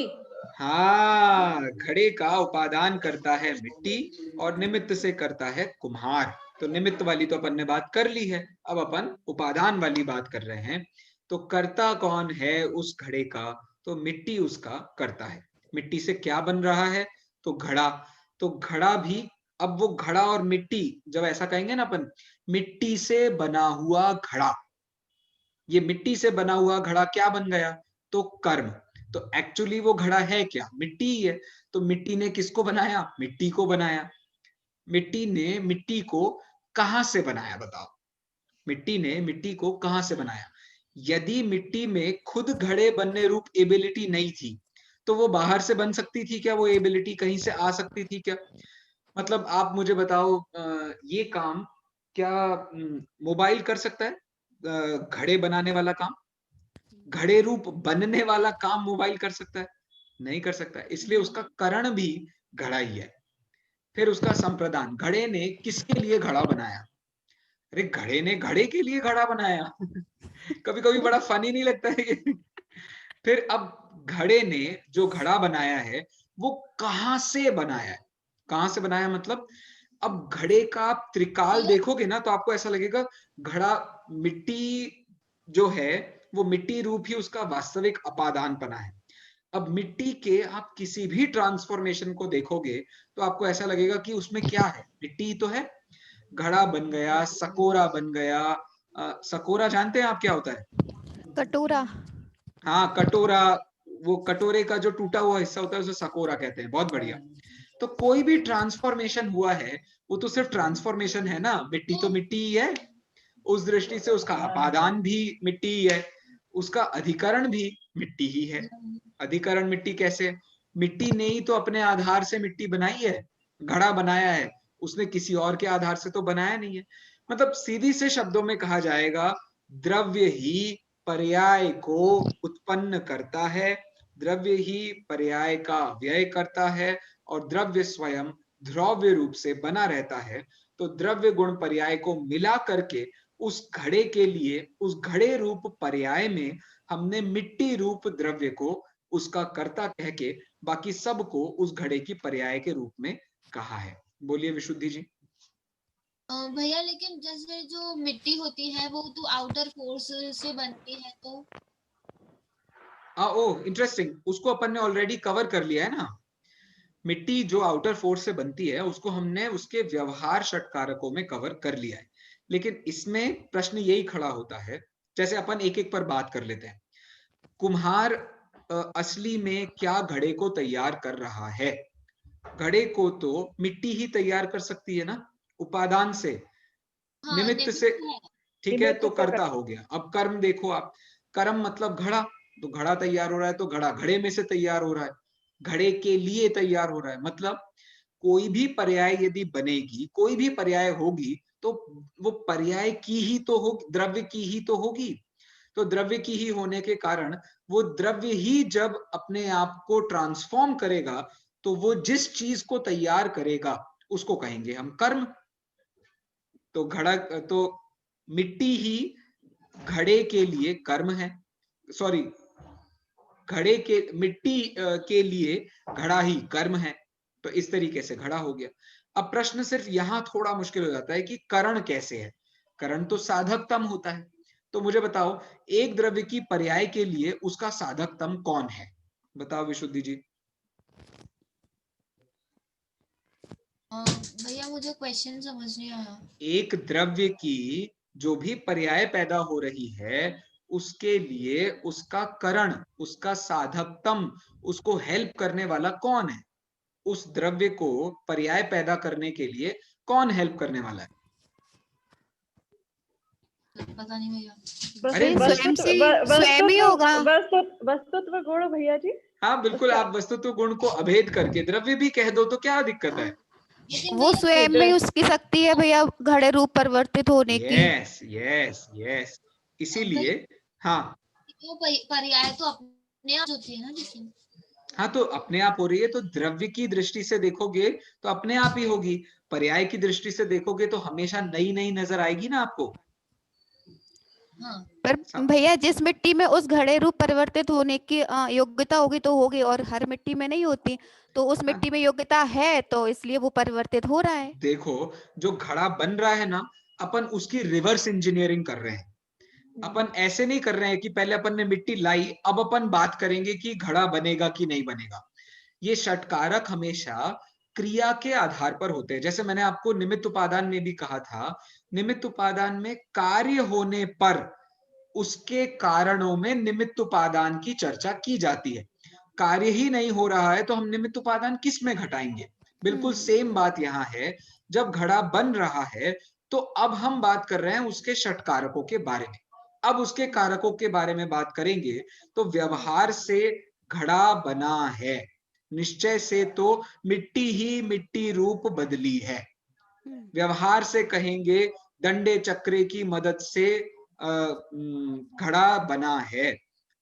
हाँ, घड़े का उपादान करता है मिट्टी और निमित्त से करता है कुम्हार। तो निमित्त वाली तो अपन ने बात कर ली है, अब अपन उपादान वाली बात कर रहे हैं। तो कर्ता कौन है उस घड़े का? तो मिट्टी उसका कर्ता है। मिट्टी से क्या बन रहा है? तो घड़ा। तो घड़ा भी, अब वो घड़ा और मिट्टी जब ऐसा कहेंगे ना अपन, मिट्टी से बना हुआ घड़ा, ये मिट्टी से बना हुआ घड़ा क्या बन गया? तो कर्म। तो एक्चुअली वो घड़ा है क्या? मिट्टी ही है। तो मिट्टी ने किसको बनाया? मिट्टी को बनाया। मिट्टी ने मिट्टी को कहां से बनाया बताओ? मिट्टी ने मिट्टी को कहां से बनाया? यदि मिट्टी में खुद घड़े बनने रूप एबिलिटी नहीं थी तो वो बाहर से बन सकती थी क्या? वो एबिलिटी कहीं से आ सकती थी क्या? मतलब आप मुझे बताओ, ये काम क्या मोबाइल कर सकता है? घड़े बनाने वाला काम, घड़े रूप बनने वाला काम मोबाइल कर सकता है? नहीं कर सकता। इसलिए उसका करण भी घड़ा ही है। फिर उसका संप्रदान, घड़े ने किसके लिए घड़ा बनाया? अरे घड़े ने घड़े के लिए घड़ा बनाया। कभी कभी बड़ा फनी नहीं लगता है ये? फिर अब घड़े ने जो घड़ा बनाया है वो कहां से बनाया है? कहां से बनाया मतलब, अब घड़े का आप त्रिकाल देखोगे ना तो आपको ऐसा लगेगा घड़ा मिट्टी जो है वो मिट्टी रूप ही उसका वास्तविक अपादानपना है। अब मिट्टी के आप किसी भी ट्रांसफॉर्मेशन को देखोगे तो आपको ऐसा लगेगा कि उसमें क्या है? मिट्टी ही तो है। घड़ा बन गया, सकोरा बन गया। सकोरा जानते हैं आप क्या होता है? कटोरा। हाँ, कटोरा। वो कटोरे का जो टूटा हुआ हिस्सा होता है उसे सकोरा कहते हैं। बहुत बढ़िया। तो कोई भी ट्रांसफॉर्मेशन हुआ है वो तो सिर्फ ट्रांसफॉर्मेशन है ना, मिट्टी तो मिट्टी ही है। उस दृष्टि से उसका अपादान भी मिट्टी ही है, उसका अधिकरण भी मिट्टी ही है। अधिकरण मिट्टी कैसे? मिट्टी ने ही तो अपने आधार से मिट्टी बनाई है, घड़ा बनाया है, उसने किसी और के आधार से तो बनाया नहीं है। मतलब सीधी से शब्दों में कहा जाएगा, द्रव्य ही पर्याय को उत्पन्न करता है, द्रव्य ही पर्याय का व्यय करता है और द्रव्य स्वयं द्रव्य रूप से बना रहता है। तो द्रव्य गुण पर्याय को मिला करके उस घड़े के लिए, उस घड़े रूप पर्याय में हमने मिट्टी रूप द्रव्य को उसका कर्ता कह के बाकी सबको उस घड़े की पर्याय के रूप में कहा है। बोलिए विशुद्धि जी। भैया लेकिन जैसे जो मिट्टी होती है वो तो आउटर फोर्स से बनती है, तो ओह इंटरेस्टिंग, उसको अपन ने ऑलरेडी कवर कर लिया है ना। मिट्टी जो आउटर फोर्स से बनती है उसको हमने उसके व्यवहार षटकारकों में कवर कर लिया है। लेकिन इसमें प्रश्न यही खड़ा होता है, जैसे अपन एक एक पर बात कर लेते हैं। कुम्हार असली में क्या घड़े को तैयार कर रहा है? घड़े को तो मिट्टी ही तैयार कर सकती है ना, उपादान से, हाँ निमित्त से। है। ठीक है, तो निमित्त से कर्ता हो गया। अब कर्म देखो आप, कर्म मतलब घड़ा। तो घड़ा तैयार हो रहा है तो घड़ा घड़े में से तैयार हो रहा है, घड़े के लिए तैयार हो रहा है। मतलब कोई भी पर्याय यदि बनेगी, कोई भी पर्याय होगी तो वो पर्याय की ही तो होगी, द्रव्य की ही तो होगी। तो द्रव्य की ही होने के कारण वो द्रव्य ही जब अपने आप को ट्रांसफॉर्म करेगा तो वो जिस चीज को तैयार करेगा उसको कहेंगे हम कर्म। तो घड़ा, तो मिट्टी ही घड़े के लिए कर्म है, सॉरी, घड़े के मिट्टी के लिए घड़ा ही कर्म है। तो इस तरीके से घड़ा हो गया। अब प्रश्न सिर्फ यहां थोड़ा मुश्किल हो जाता है कि करण कैसे है? करण तो साधकतम होता है। तो मुझे बताओ, एक द्रव्य की पर्याय के लिए उसका साधकतम कौन है? बताओ विशुद्धि जी। भैया मुझे क्वेश्चन समझ नहीं आया। एक द्रव्य की जो भी पर्याय पैदा हो रही है उसके लिए उसका करण, उसका साधकतम, उसको हेल्प करने वाला कौन है? उस द्रव्य को पर्याय पैदा करने के लिए कौन हेल्प करने वाला है? पता नहीं भैया। अरे स्वयं ही होगा। वस्तुत्व गुण भैया जी। हाँ बिल्कुल, आप वस्तुत्व गुण को अभेद करके द्रव्य भी कह दो तो क्या दिक्कत है? वो स्वयं में उसकी शक्ति है भैया घड़े रूप परिवर्तित होने की। यस यस यस, इसीलिए हाँ वो पर्याय तो अपने आप होती है ना, लेकिन हाँ तो अपने आप हो रही है, तो द्रव्य की दृष्टि से देखोगे तो अपने आप ही होगी, पर्याय की दृष्टि से देखोगे तो हमेशा नई नई नजर आएगी ना आपको। हाँ। पर भैया जिस मिट्टी में उस घड़े रूप परिवर्तित होने की योग्यता होगी तो होगी, और हर मिट्टी में नहीं होती, तो उस मिट्टी में योग्यता है तो इसलिए वो परिवर्तित हो रहा है। देखो जो घड़ा बन रहा है ना, अपन उसकी रिवर्स इंजीनियरिंग कर रहे हैं। अपन ऐसे नहीं कर रहे हैं कि पहले अपन ने मिट्टी लाई, अब अपन बात करेंगे कि घड़ा बनेगा कि नहीं बनेगा। ये षटकारक हमेशा क्रिया के आधार पर होते हैं। जैसे मैंने आपको निमित्त उपादान में भी कहा था, निमित्त उपादान में कार्य होने पर उसके कारणों में निमित्त उपादान की चर्चा की जाती है। कार्य ही नहीं हो रहा है तो हम निमित्त उपादान किस में घटाएंगे? बिल्कुल सेम बात यहाँ है। जब घड़ा बन रहा है तो अब हम बात कर रहे हैं उसके षटकारकों के बारे में। अब उसके कारकों के बारे में बात करेंगे तो व्यवहार से घड़ा बना है, निश्चय से तो मिट्टी ही मिट्टी रूप बदली है। व्यवहार से कहेंगे दंडे चक्रे की मदद से घड़ा बना है।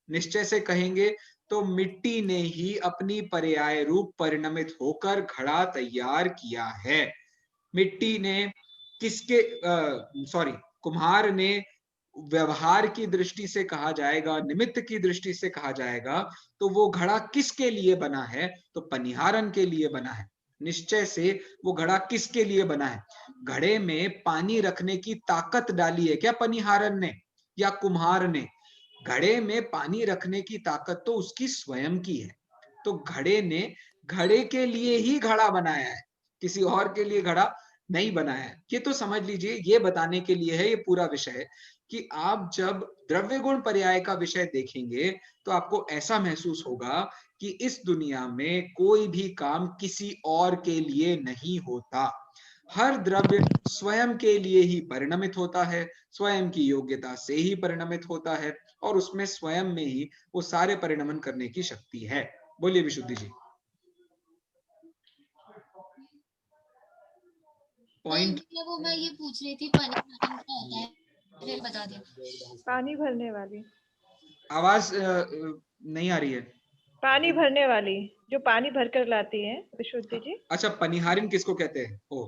निश्चय से कहेंगे तो मिट्टी ने ही अपनी पर्याय रूप परिणमित होकर घड़ा तैयार किया है। मिट्टी ने किसके सॉरी कुम्हार ने व्यवहार की दृष्टि से कहा जाएगा, निमित्त की दृष्टि से कहा जाएगा तो वो घड़ा किसके लिए बना है? तो पनिहारन के लिए बना है। निश्चय से वो घड़ा किसके लिए बना है? घड़े में पानी रखने की ताकत डाली है क्या पनिहारन ने या कुम्हार ने? घड़े में पानी रखने की ताकत तो उसकी स्वयं की है। तो घड़े ने घड़े के लिए ही घड़ा बनाया है, किसी और के लिए घड़ा नहीं बनाया है। ये तो समझ लीजिए, ये बताने के लिए है ये पूरा विषय कि आप जब द्रव्य गुण पर्याय का विषय देखेंगे तो आपको ऐसा महसूस होगा कि इस दुनिया में कोई भी काम किसी और के लिए नहीं होता। हर द्रव्य स्वयं के लिए ही परिणमित होता है, स्वयं की योग्यता से ही परिणमित होता है, और उसमें स्वयं में ही वो सारे परिणमन करने की शक्ति है। बोलिए विशुद्धि जी। पॉइंट वो मैं ये पूछ रही थी, पानी क्या होता है, फिर बता दिया। पानी भरने वाली। आवाज नहीं आ रही है। पानी भरने वाली, जो पानी भर कर लाती है विशुद्धि जी। अच्छा, पनिहारिन किसको कहते हैं? ओ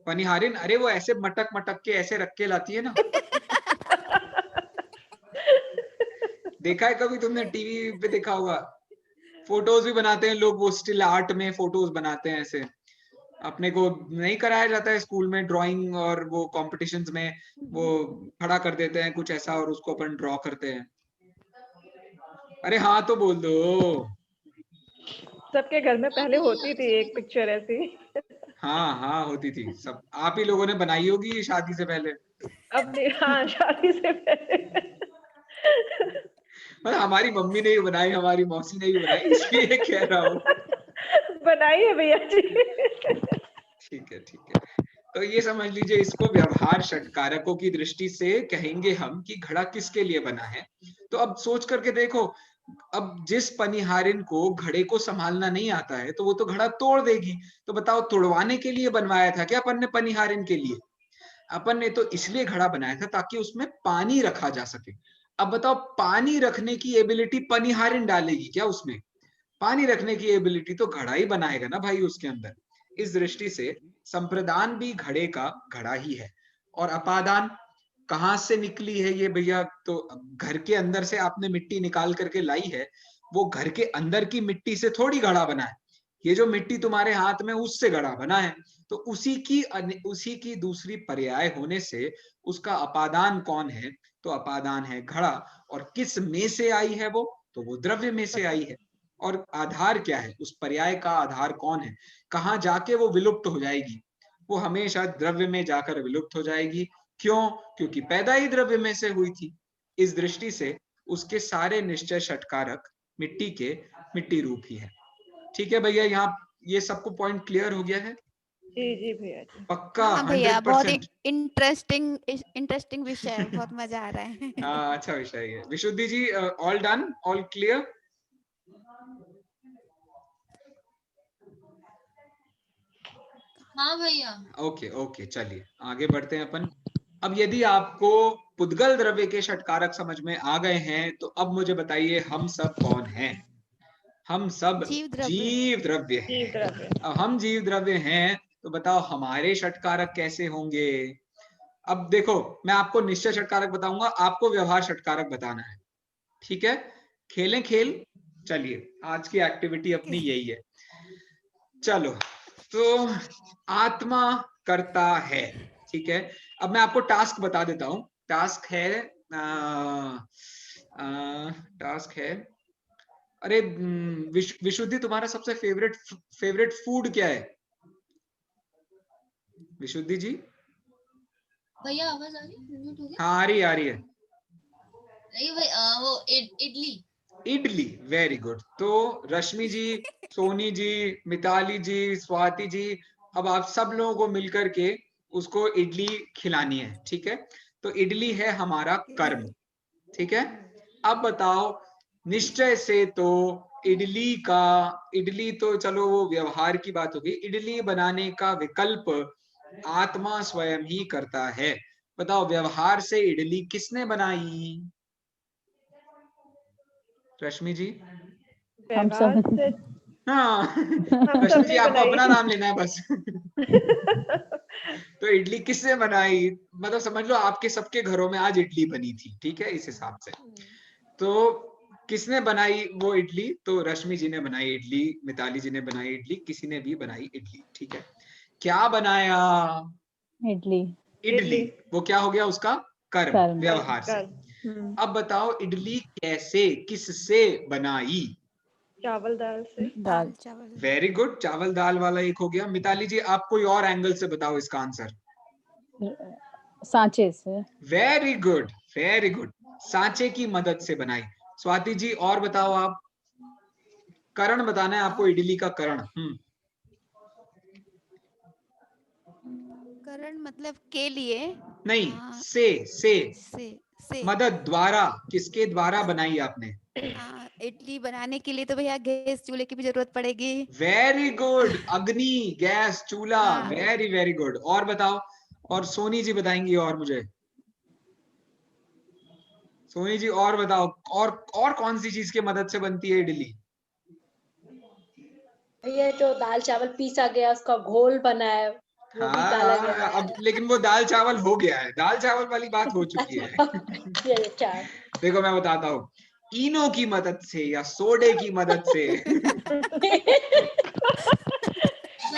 पनिहारिन, अरे वो ऐसे मटक मटक के ऐसे रख के लाती है ना। देखा है कभी तुमने? टीवी पे देखा होगा, फोटोज भी बनाते हैं लोग, वो स्टिल आर्ट में फोटोज बनाते हैं ऐसे। अपने को नहीं कराया जाता है स्कूल में ड्राइंग, और वो कॉम्पिटिशन्स में वो खड़ा कर देते हैं कुछ ऐसा और उसको अपन ड्रॉ करते हैं। अरे हाँ तो बोल दो। सबके घर में पहले होती थी एक पिक्चर ऐसी। हाँ हाँ होती थी, सब आप ही लोगों ने बनाई होगी शादी से पहले। अपने हाँ शादी से पहले। मतलब हमारी मम्मी ने भी बनाई, हमारी मौसी ने भी बनाई, इसलिए कह रहा हूँ। बनाई है भैया जी। ठीक है ठीक है। तो ये समझ लीजिए, इसको व्यवहार षटकारकों की दृष्टि से कहेंगे हम कि घड़ा किसके लिए बना है। तो अब सोच करके देखो, अब जिस पनिहारिन को घड़े को संभालना नहीं आता है तो वो तो घड़ा तोड़ देगी। तो बताओ, तोड़वाने के लिए बनवाया था क्या अपन ने पनिहारिन के लिए? अपन ने तो इसलिए घड़ा बनाया था ताकि उसमें पानी रखा जा सके। अब बताओ, पानी रखने की एबिलिटी पनिहारिन डालेगी क्या उसमें? पानी रखने की एबिलिटी तो घड़ा ही बनाएगा ना भाई उसके अंदर। इस दृष्टि से संप्रदान भी घड़े का घड़ा ही है। और अपादान कहाँ से निकली है ये भैया? तो घर के अंदर से आपने मिट्टी निकाल करके लाई है, वो घर के अंदर की मिट्टी से थोड़ी घड़ा बना है। ये जो मिट्टी तुम्हारे हाथ में उससे घड़ा बना है। तो उसी की दूसरी पर्याय होने से उसका अपादान कौन है? तो अपादान है घड़ा। और किस में से आई है वो? तो वो द्रव्य में से आई है। और आधार क्या है? उस पर्याय का आधार कौन है? कहाँ जाके वो विलुप्त हो जाएगी? वो हमेशा द्रव्य में जाकर विलुप्त हो जाएगी। क्यों? क्योंकि पैदा ही द्रव्य में से हुई थी। इस दृष्टि से उसके सारे निश्चय षटकारक मिट्टी रूप ही है। ठीक है भैया, यहाँ ये सबको पॉइंट क्लियर हो गया है? जी भैया जी। पक्का? हाँ भैया, बहुत 100%? इंटरेस्टिंग विषय है, बहुत मजा आ रहा है। हाँ, अच्छा विषय है। विशुद्धि जी, ऑल डन, ऑल क्लियर? हाँ भैया। ओके ओके, चलिए आगे बढ़ते हैं अपन। अब यदि आपको पुद्गल द्रव्य के षटकारक समझ में आ गए हैं, तो अब मुझे बताइए हम सब कौन हैं? हम सब जीव द्रव्य। जीव द्रव्य जीव हैं। द्रव्य। अब हम जीव द्रव्य हैं, तो बताओ हमारे षटकारक कैसे होंगे? अब देखो, मैं आपको निश्चय षटकारक बताऊंगा, आपको व्यवहार षटकारक बताना है, ठीक है? खेलें खेल। चलिए, आज की एक्टिविटी अपनी यही है। चलो, तो आत्मा करता है, ठीक है? अब मैं आपको टास्क बता देता हूं। टास्क है टास्क है, अरे विशुद्धि, तुम्हारा सबसे फेवरेट फूड क्या है? विशुद्धि जी? भैया आवाज आ रही है? म्यूट हो गया? हाँ, आ रही है। नहीं भाई, वो इडली। Idli, very good. तो रश्मि जी, सोनी जी, मिताली जी, स्वाति जी, अब आप सब लोगों को मिलकर के उसको इडली खिलानी है, ठीक है? तो इडली है हमारा कर्म, ठीक है? अब बताओ, निश्चय से तो इडली तो चलो वो व्यवहार की बात होगी, इडली बनाने का विकल्प आत्मा स्वयं ही करता है। बताओ, व्यवहार से इडली किसने बनाई? रश्मि जी? हम व्यवहार सब। से हाँ। हम रश्मि जी, सबने आपको बनाई। अपना नाम लेना है बस। तो इडली किसने बनाई? मतलब समझ लो आपके सबके घरों में आज इडली बनी थी, ठीक है? इस हिसाब से तो किसने बनाई वो इडली? तो रश्मि जी ने बनाई इडली, मिताली जी ने बनाई इडली, किसी ने भी बनाई इडली, ठीक है? क्या बनाया? इडली। इडली। वो क्या हो गया उसका? कर्म, कर्म। व्यवहार से। अब बताओ, इडली कैसे, किससे बनाई? चावल दाल से। दाल। चावल। वेरी गुड, चावल दाल वाला एक हो गया। मिताली जी, आप कोई और एंगल से बताओ इसका आंसर। सांचे से। वेरी गुड, वेरी गुड, सांचे की मदद से बनाई। स्वाति जी, और बताओ आप। करण बताना है आपको, इडली का करण। करण मतलब के लिए? नहीं, हाँ, से मदद, द्वारा, किसके द्वारा बनाई आपने? इडली बनाने के लिए तो भैया गैस चूल्हे की भी जरूरत पड़ेगी। वेरी गुड, अग्नि, गैस, चूल्हा, हाँ। Very very good. और बताओ, और सोनी जी बताएंगी और मुझे। सोनी जी, और बताओ, और कौन सी चीज की मदद से बनती है इडली? ये जो दाल चावल पीसा गया उसका घोल बना है, वो भी डाला गया हाँ, है। अब लेकिन वो दाल चावल हो गया है, दाल चावल वाली बात हो चुकी है। अच्छा, ये चार। देखो, मैं बताता हूँ, इनो की मदद से या सोडे की मदद से।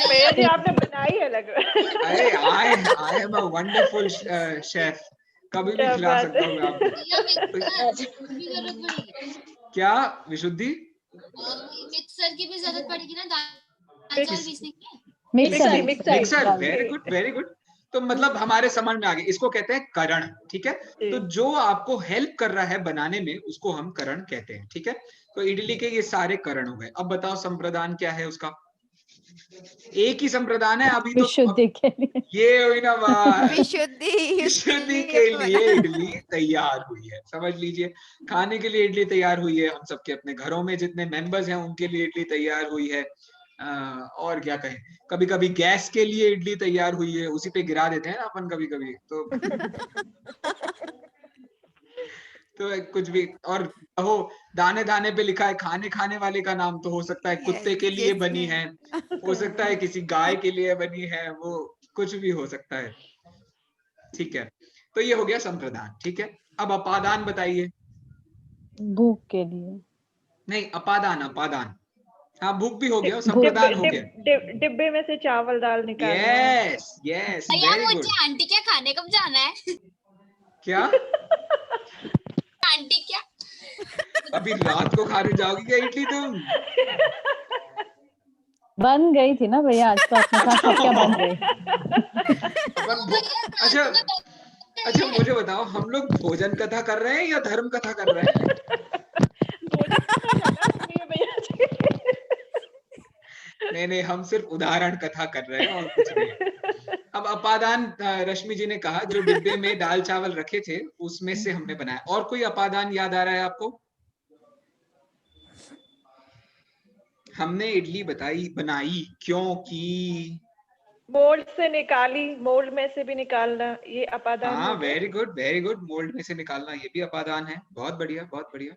भैया जी आपने बनाई है लग रहा है। अरे, I am a wonderful chef, कभी भी क्या खिला बात सकता है। हूँ मैं आपको। भैया मिक्सर की जरूरत पड़ेगी। क्या विशुद्धि? मिक्सर की भी जरूरत पड़ेगी ना दाल चावल किस- पीसने की? मिक्सर। मिक्सर, दाल। Very good, very good. तो मतलब हमारे समझ में आ गया, इसको कहते हैं करण, ठीक है? तो जो आपको हेल्प कर रहा है बनाने में, उसको हम करण कहते हैं, ठीक है? तो इडली के ये सारे करण हो गए। अब बताओ, संप्रदान क्या है उसका? एक ही संप्रदान है अभी तो। विशुद्धि के लिए। ये हुई ना बात। विशुद्धि विशुद्धि के लिए इडली तैयार हुई है, समझ लीजिए। खाने के लिए इडली तैयार हुई है, हम सबके अपने घरों में जितने मेंबर्स हैं उनके लिए इडली तैयार हुई है। और क्या कहें, कभी कभी गैस के लिए इडली तैयार हुई है, उसी पे गिरा देते हैं ना अपन कभी कभी तो। तो कुछ भी। और हो, दाने दाने पे लिखा है खाने खाने वाले का नाम, तो हो सकता है कुत्ते के लिए बनी है, हो सकता है किसी गाय के लिए बनी है, वो कुछ भी हो सकता है, ठीक है? तो ये हो गया संप्रदान, ठीक है? अब अपादान बताइए। भूख के लिए। नहीं, अपादान, अपादान। हाँ, भूख भी हो गया, संप्रदान हो गया। डिब्बे में से चावल दाल निकालना। यस यस, भैया वेरी गुड। मुझे आंटी क्या खाने कब जाना है? क्या? आंटी क्या? अभी रात को खाने जाओगी क्या इडली तुम? बन गई थी ना भैया, आज तो आपने कहा था क्या बन गई। अच्छा अच्छा, मुझे बताओ, हम लोग भोजन कथा कर रहे हैं या धर्म कथा कर रहे हैं? नहीं, हम सिर्फ उदाहरण कथा कर रहे हैं और कुछ नहीं है। अब अपादान रश्मि जी ने कहा जो डिब्बे में दाल चावल रखे थे उसमें से हमने बनाया। और कोई अपादान याद आ रहा है आपको? हमने इडली बनाई क्योंकि मोल्ड से निकाली, मोल्ड में से भी निकालना, ये अपादान हाँ, हो गया। वेरी गुड, मोल्ड में से निकालना ये भी अपादान है। बहुत बढ़िया, बहुत बढ़िया।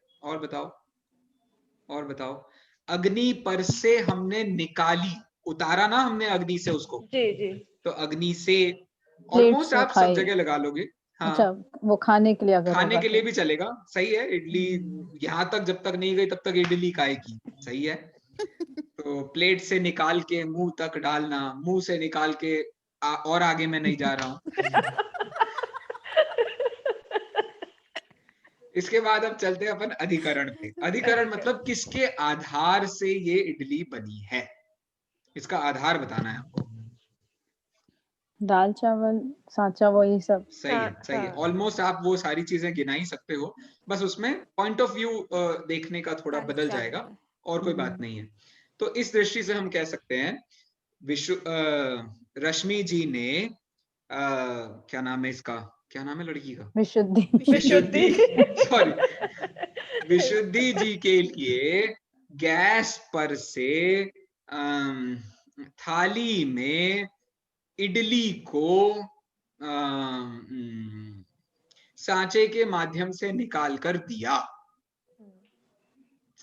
और बताओ। अग्नि पर से हमने निकाली, उतारा ना हमने अग्नि से उसको, जी जी। तो अग्नि से प्लेट ऑलमोस्ट से आप सब खाई। जगह लगा लोगे। हाँ, अच्छा, वो खाने के लिए अगर खाने होगा के लिए तो। भी चलेगा, सही है। इडली यहाँ तक जब तक नहीं गई तब तक इडली खाएगी, सही है। तो प्लेट से निकाल के मुंह तक डालना, मुंह से निकाल के और आगे मैं नहीं जा रहा हूँ। इसके बाद अब चलते हैं अपन अधिकरण पे। अधिकरण मतलब किसके आधार से ये इडली बनी है, इसका आधार बताना है आपको। दाल चावल सांचा वही सब। सही है। ऑलमोस्ट आप वो सारी चीजें गिना ही सकते हो, बस उसमें पॉइंट ऑफ व्यू देखने का थोड़ा बदल जाएगा और कोई बात नहीं है। तो इस दृष्टि से हम कह सकते हैं रश्मि जी ने क्या नाम है इसका, क्या नाम है लड़की का? विशुद्धि सॉरी, विशुद्धि जी के लिए गैस पर से थाली में इडली को सांचे के माध्यम से निकाल कर दिया।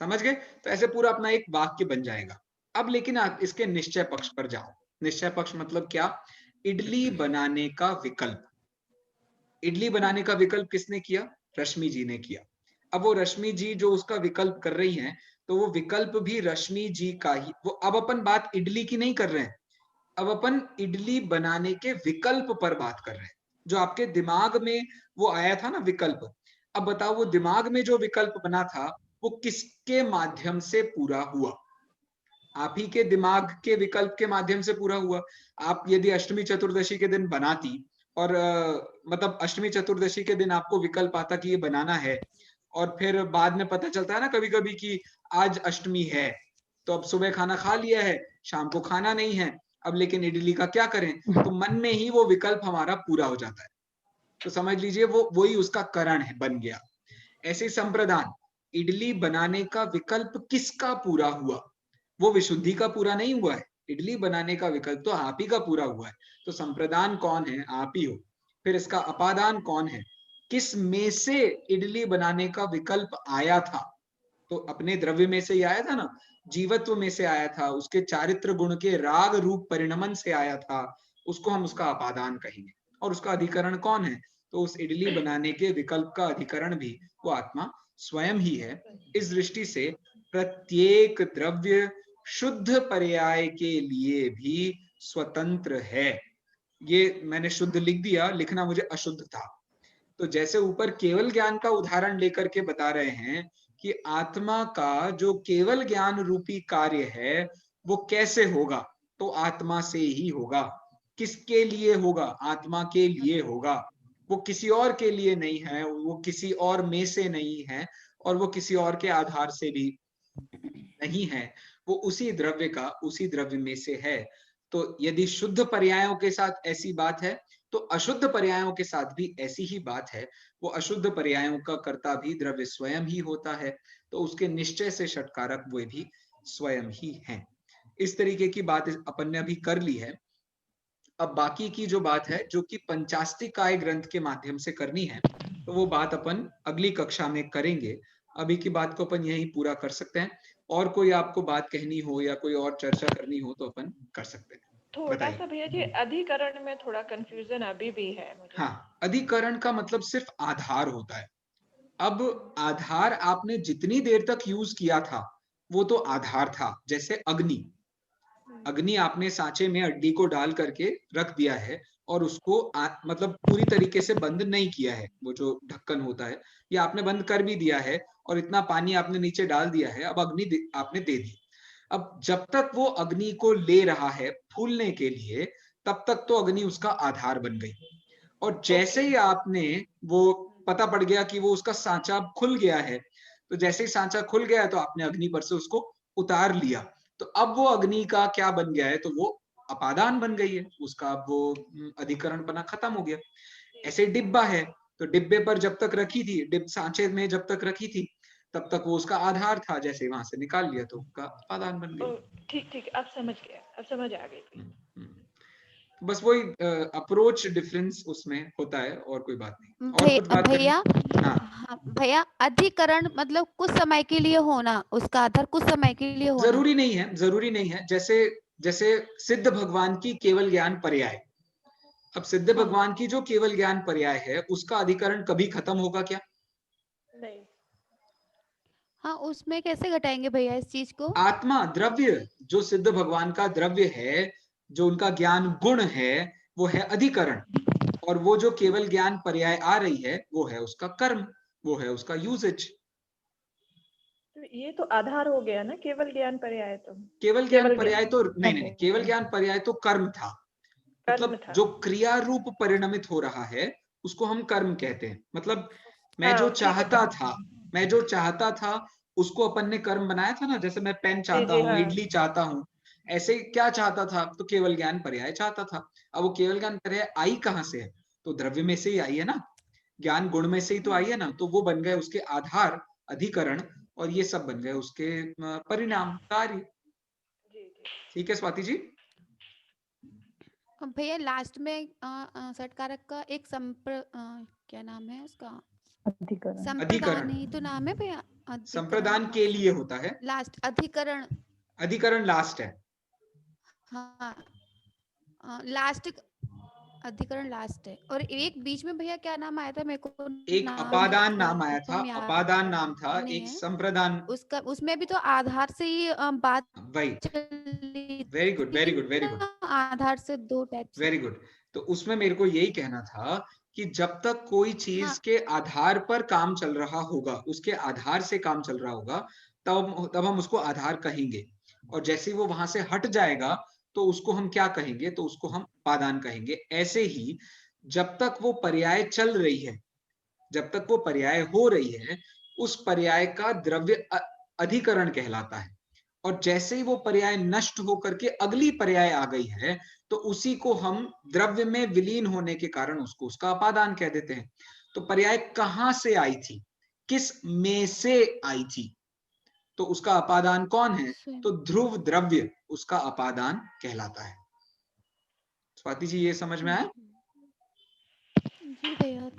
समझ गए? तो ऐसे पूरा अपना एक वाक्य बन जाएगा। अब लेकिन आप इसके निश्चय पक्ष पर जाओ। निश्चय पक्ष मतलब क्या? इडली बनाने का विकल्प। इडली बनाने का विकल्प किसने किया? रश्मि जी ने किया। अब वो रश्मि जी जो उसका विकल्प कर रही हैं, तो वो विकल्प भी रश्मि जी का ही। वो अब अपन बात इडली की नहीं कर रहे हैं, अब अपन इडली बनाने के विकल्प पर बात कर रहे हैं। जो आपके दिमाग में वो आया था ना विकल्प, अब बताओ वो दिमाग में जो विकल्प बना था वो किसके माध्यम से पूरा हुआ? आप ही के दिमाग के विकल्प के माध्यम से पूरा हुआ। आप यदि अष्टमी चतुर्दशी के दिन बनाती और मतलब अष्टमी चतुर्दशी के दिन आपको विकल्प आता कि ये बनाना है, और फिर बाद में पता चलता है ना कभी कभी कि आज अष्टमी है, तो अब सुबह खाना खा लिया है, शाम को खाना नहीं है, अब लेकिन इडली का क्या करें, तो मन में ही वो विकल्प हमारा पूरा हो जाता है। तो समझ लीजिए वो वही उसका करण है, बन गया। ऐसे संप्रदान, इडली बनाने का विकल्प किसका पूरा हुआ? वो विशुद्धि का पूरा नहीं हुआ है, इडली बनाने का विकल्प तो आप ही का पूरा हुआ है। तो संप्रदान कौन है? आप ही हो। फिर इसका अपादान कौन है? किस में से इडली बनाने का विकल्प आया था? तो अपने द्रव्य में से ही आया था ना, जीवत्व में से आया था, उसके चारित्र गुण के राग रूप परिणमन से आया था, उसको हम उसका अपादान कहेंगे। और उसका अधिकरण कौन है? तो उस इडली बनाने के विकल्प का अधिकरण भी वो आत्मा स्वयं ही है। इस दृष्टि से प्रत्येक द्रव्य शुद्ध पर्याय के लिए भी स्वतंत्र है। ये मैंने शुद्ध लिख दिया, लिखना मुझे अशुद्ध था। तो जैसे ऊपर केवल ज्ञान का उदाहरण लेकर के बता रहे हैं कि आत्मा का जो केवल ज्ञान रूपी कार्य है वो कैसे होगा, तो आत्मा से ही होगा। किसके लिए होगा? आत्मा के लिए होगा। वो किसी और के लिए नहीं है, वो किसी और में से नहीं है, और वो किसी और के आधार से भी नहीं है। वो उसी द्रव्य का, उसी द्रव्य में से है। तो यदि शुद्ध पर्यायों के साथ ऐसी बात है, तो अशुद्ध पर्यायों के साथ भी ऐसी ही बात है। वो अशुद्ध पर्यायों का कर्ता भी द्रव्य स्वयं ही होता है, तो उसके निश्चय से षटकारक वे भी स्वयं ही हैं। इस तरीके की बात अपन ने अभी कर ली है। अब बाकी की जो बात है, जो कि पंचास्तिकाय ग्रंथ के माध्यम से करनी है, तो वो बात अपन अगली कक्षा में करेंगे। अभी की बात को अपन यही पूरा कर सकते हैं। और कोई आपको बात कहनी हो या कोई और चर्चा करनी हो तो अपन कर सकते हैं। थोड़ा सा भैया जी अधिकरण में थोड़ा कंफ्यूजन अभी भी है मुझे। हाँ, अधिकरण का मतलब सिर्फ आधार होता है। अब आधार आपने जितनी देर तक यूज किया था वो तो आधार था। जैसे अग्नि, अग्नि आपने सांचे में अड्डी को डाल करके रख दिया है और उसको मतलब पूरी तरीके से बंद नहीं किया है, वो जो ढक्कन होता है ये आपने बंद कर भी दिया है, और इतना पानी आपने नीचे डाल दिया है, अब अग्नि आपने दे दी। अब जब तक वो अग्नि को ले रहा है फूलने के लिए, तब तक तो अग्नि उसका आधार बन गई। और जैसे ही आपने वो पता पड़ गया कि वो उसका सांचा खुल गया है, तो जैसे ही सांचा खुल गया तो आपने अग्नि पर से उसको उतार लिया, तो अब वो अग्नि का क्या बन गया है, तो वो अपादान बन गई है, उसका अब वो अधिकरण बना खत्म हो गया। ऐसे डिब्बा है, तो डिब्बे पर जब तक रखी थी, सांचे में जब तक रखी थी तब तक वो उसका आधार था, जैसे वहां से निकाल लिया तो उसका अपादान बन गया। ठीक ठीक, अब समझ गया, अब समझ आ गई। बस वही अप्रोच डिफरेंस उसमें होता है, और कोई बात नहीं। और कुछ बात भैया, हाँ हाँ भैया, अधिकरण मतलब कुछ समय के लिए होना, उसका आधार कुछ समय के लिए होना। जरूरी नहीं है, जरूरी नहीं है। जैसे जैसे सिद्ध भगवान की केवल ज्ञान पर्याय, अब सिद्ध भगवान की जो केवल ज्ञान पर्याय है उसका अधिकरण कभी खत्म होगा क्या? नहीं। हाँ, उसमें कैसे घटाएंगे भैया इस चीज को? आत्मा द्रव्य, जो सिद्ध भगवान का द्रव्य है, जो उनका ज्ञान गुण है, वो है अधिकरण, और वो जो केवल ज्ञान पर्याय आ रही है वो है उसका कर्म, वो है उसका यूजेज। तो ये तो आधार हो गया ना, केवल ज्ञान पर्याय तो। केवल ज्ञान पर्याय तो नहीं, केवल ज्ञान पर्याय तो कर्म था, मतलब जो क्रिया रूप परिणमित हो रहा है उसको हम कर्म कहते हैं। मतलब मैं जो चाहता था, मैं जो चाहता था उसको अपन ने कर्म बनाया था ना। जैसे मैं पेन चाहता हूँ, इडली चाहता हूँ, ऐसे क्या चाहता था, तो केवल ज्ञान पर्याय चाहता था। अब वो केवल ज्ञान पर्याय आई कहाँ से है, तो द्रव्य में से ही आई है ना, ज्ञान गुण में से ही तो आई है ना। तो वो बन गए उसके आधार, अधिकरण, और ये सब बन गए उसके परिणाम, कार्य। ठीक है स्वाति जी? भैया लास्ट में षटकारक का एक क्या नाम है उसका? अधिकरण। संप्रदान ही तो नाम है भैया। संप्रदान के लिए होता है लास्ट अधिकरण। अधिकरण लास्ट है। हाँ, लास्ट अधिकरण लास्ट है। और एक बीच में भैया क्या नाम आया था मेरे को? एक अपादान नाम आया था, अपादान नाम था, एक संप्रदान। उसका, उसमें भी तो आधार से ही बात वही, चली। Very good very good very good, आधार से दो टाइप से। Very good. तो उसमें मेरे को यही कहना था कि जब तक कोई चीज के आधार पर काम चल रहा होगा, उसके आधार से काम चल रहा होगा, तब हम उसको आधार कहेंगे। और जैसे ही वो वहां से हट जाएगा तो उसको हम क्या कहेंगे, तो उसको हम उपादान कहेंगे। ऐसे ही जब तक वो पर्याय चल रही है, जब तक वो पर्याय हो रही है, उस पर्याय का द्रव्य अधिकरण कहलाता है। और जैसे ही वो पर्याय नष्ट होकर के अगली पर्याय आ गई है, तो उसी को हम द्रव्य में विलीन होने के कारण उसको उसका अपादान कह देते हैं। तो पर्याय कहां से आई थी, किस में से आई थी, तो उसका अपादान कौन है, तो ध्रुव द्रव्य उसका अपादान कहलाता है। स्वाति जी ये समझ में आया? जी भैया,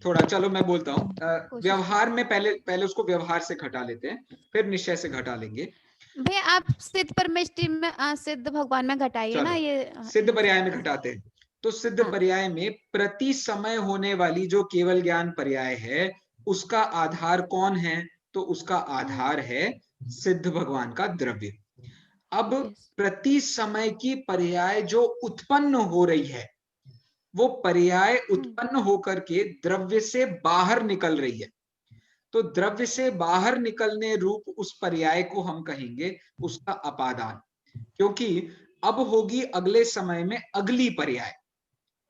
थोड़ा चलो मैं बोलता हूँ। व्यवहार में पहले उसको व्यवहार से घटा लेते हैं, फिर निश्चय से घटा लेंगे। भैया आप सिद्ध परमेष्टि में, सिद्ध भगवान में घटाइए ना ये। सिद्ध पर्याय में घटाते हैं। तो सिद्ध पर्याय में प्रति समय होने वाली जो केवल ज्ञान पर्याय है उसका आधार कौन है, तो उसका आधार है सिद्ध भगवान का द्रव्य। अब प्रति समय की पर्याय जो उत्पन्न हो रही है, वो पर्याय उत्पन्न होकर के द्रव्य से बाहर निकल रही है। तो द्रव्य से बाहर निकलने रूप उस पर्याय को हम कहेंगे उसका अपादान, क्योंकि अब होगी अगले समय में अगली पर्याय,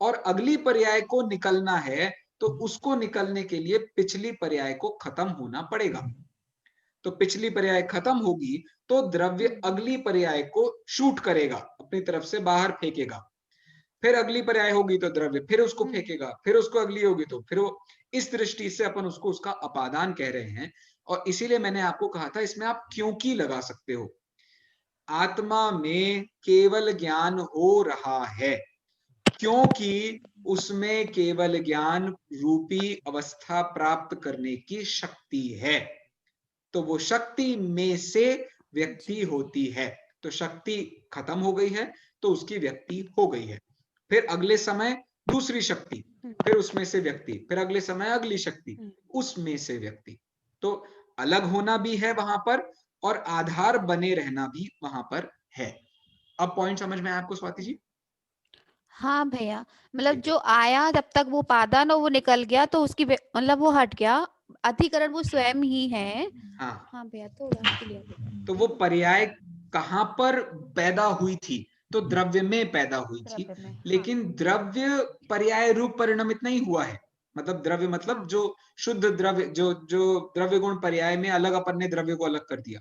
और अगली पर्याय को निकलना है तो उसको निकलने के लिए पिछली पर्याय को खत्म होना पड़ेगा। तो पिछली पर्याय खत्म होगी तो द्रव्य अगली पर्याय को शूट करेगा, अपनी तरफ से बाहर फेंकेगा। फिर अगली पर्याय होगी तो द्रव्य फिर उसको फेंकेगा, फिर उसको अगली होगी तो फिर वो, इस दृष्टि से अपन उसको उसका अपादान कह रहे हैं। और इसीलिए मैंने आपको कहा था इसमें आप क्योंकि लगा सकते हो। आत्मा में केवल ज्ञान हो रहा है क्योंकि उसमें केवल ज्ञान रूपी अवस्था प्राप्त करने की शक्ति है। तो वो शक्ति में से व्यक्ति होती है। तो शक्ति खत्म हो गई है तो उसकी व्यक्ति हो गई है। फिर अगले समय दूसरी शक्ति, फिर उसमें से व्यक्ति, फिर अगले समय अगली शक्ति, उसमें से व्यक्ति। तो अलग होना भी है वहां पर और आधार बने रहना भी वहां पर है। अब पॉइंट समझ में आया आपको स्वाति जी? हाँ भैया, मतलब जो आया जब तक वो उपादान और वो निकल गया तो उसकी मतलब वो हट गया, अधिकरण वो स्वयं ही है। हाँ भैया, थोड़ा क्लियर। तो वो पर्याय कहां पर पैदा हुई थी, तो द्रव्य में पैदा हुई थी, लेकिन द्रव्य पर्याय रूप परिणमित नहीं हुआ है। मतलब द्रव्य मतलब जो शुद्ध द्रव्य, जो द्रव्य गुण पर्याय में अलग अपन ने द्रव्य को अलग कर दिया,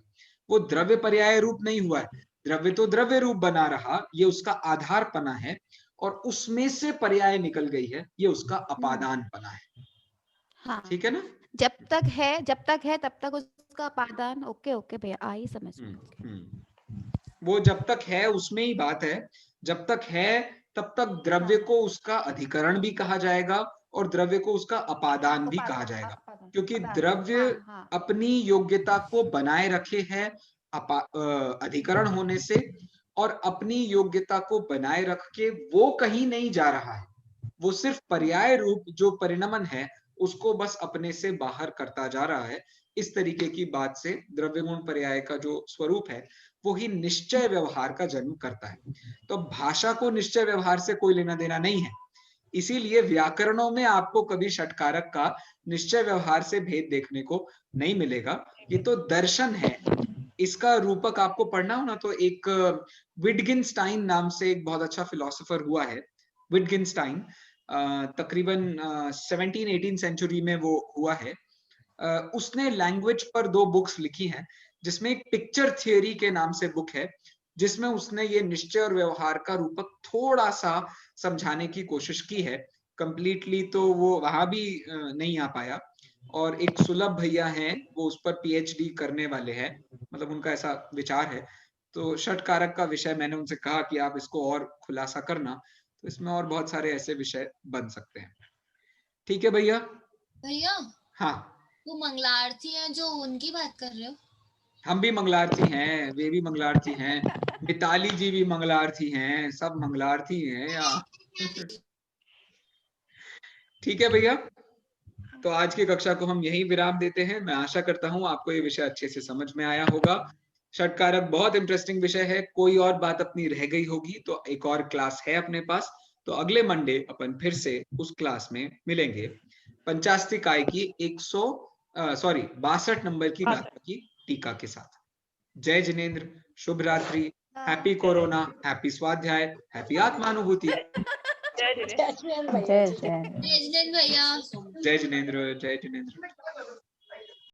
वो द्रव्य पर्याय रूप नहीं हुआ है। द्रव्य तो द्रव्य रूप बना रहा, ये उसका आधारपना है, और उसमें से पर्याय निकल गई है, ये उसका अपादानपना है। हाँ, ठीक है ना? जब तक है तब तक उसका अपादान। ओके ओके भैया, आई समझ में। वो जब तक है उसमें ही बात है। जब तक है तब तक द्रव्य को उसका अधिकरण भी कहा जाएगा और द्रव्य को उसका अपादान भी कहा जाएगा, क्योंकि द्रव्य अपनी योग्यता को बनाए रखे है अधिकरण होने से, और अपनी योग्यता को बनाए रख के वो कहीं नहीं जा रहा है, वो सिर्फ पर्याय रूप जो परिणमन है उसको बस अपने से बाहर करता जा रहा है। इस तरीके की बात से द्रव्य गुण पर्याय का जो स्वरूप है वो ही निश्चय व्यवहार का जन्म करता है। तो भाषा को निश्चय व्यवहार से कोई लेना देना नहीं है, इसीलिए व्याकरणों में आपको कभी षटकारक का निश्चय व्यवहार से भेद देखने को नहीं मिलेगा। ये तो दर्शन है। इसका रूपक आपको पढ़ना हो ना तो एक विटगेन्स्टाइन नाम से एक बहुत अच्छा फिलोसोफर हुआ है, विटगेन्स्टाइन, तकरीबन 17-18 सेंचुरी में वो हुआ है। उसने लैंग्वेज पर 2 बुक्स लिखी हैं, जिसमें एक पिक्चर थियरी के नाम से बुक है, जिसमें उसने ये निश्चय और व्यवहार का रूपक थोड़ा सा समझाने की कोशिश की है। कंप्लीटली तो वो वहां भी नहीं आ पाया। और एक सुलभ भैया हैं, वो उस पर पीएचडी करने वाले हैं, मतलब उनका ऐसा विचार है। तो षटकारक का विषय मैंने उनसे कहा कि आप इसको और खुलासा करना, तो इसमें और बहुत सारे ऐसे विषय बन सकते हैं। ठीक है भैया? भैया हाँ, वो मंगलार्थी हैं जो उनकी बात कर रहे हो? हम भी मंगलार्थी हैं, वे भी मंगलार्थी हैं, मिताली जी भी मंगलार्थी हैं, सब मंगलार्थी हैं यार। ठीक है भैया, तो आज की कक्षा को हम यहीं विराम देते हैं। मैं आशा करता हूं आपको ये विषय अच्छे से समझ में आया होगा। षटकारक बहुत इंटरेस्टिंग विषय है। कोई और बात अपनी रह गई होगी तो एक और क्लास है अपने पास, तो अगले मंडे अपन फिर से उस क्लास में मिलेंगे। पंचास्ति काय की 62 नंबर की गाथा की टीका के साथ। जय जिनेंद्र, शुभ रात्रि, हैप्पी कोरोना, हैप्पी स्वाध्याय, हैप्पी आत्मानुभूति। जय जय जिनेंद्र भैया। भैया। जय जिनेंद्र भैया। जय जिनेंद्र, जय जिनेंद्र।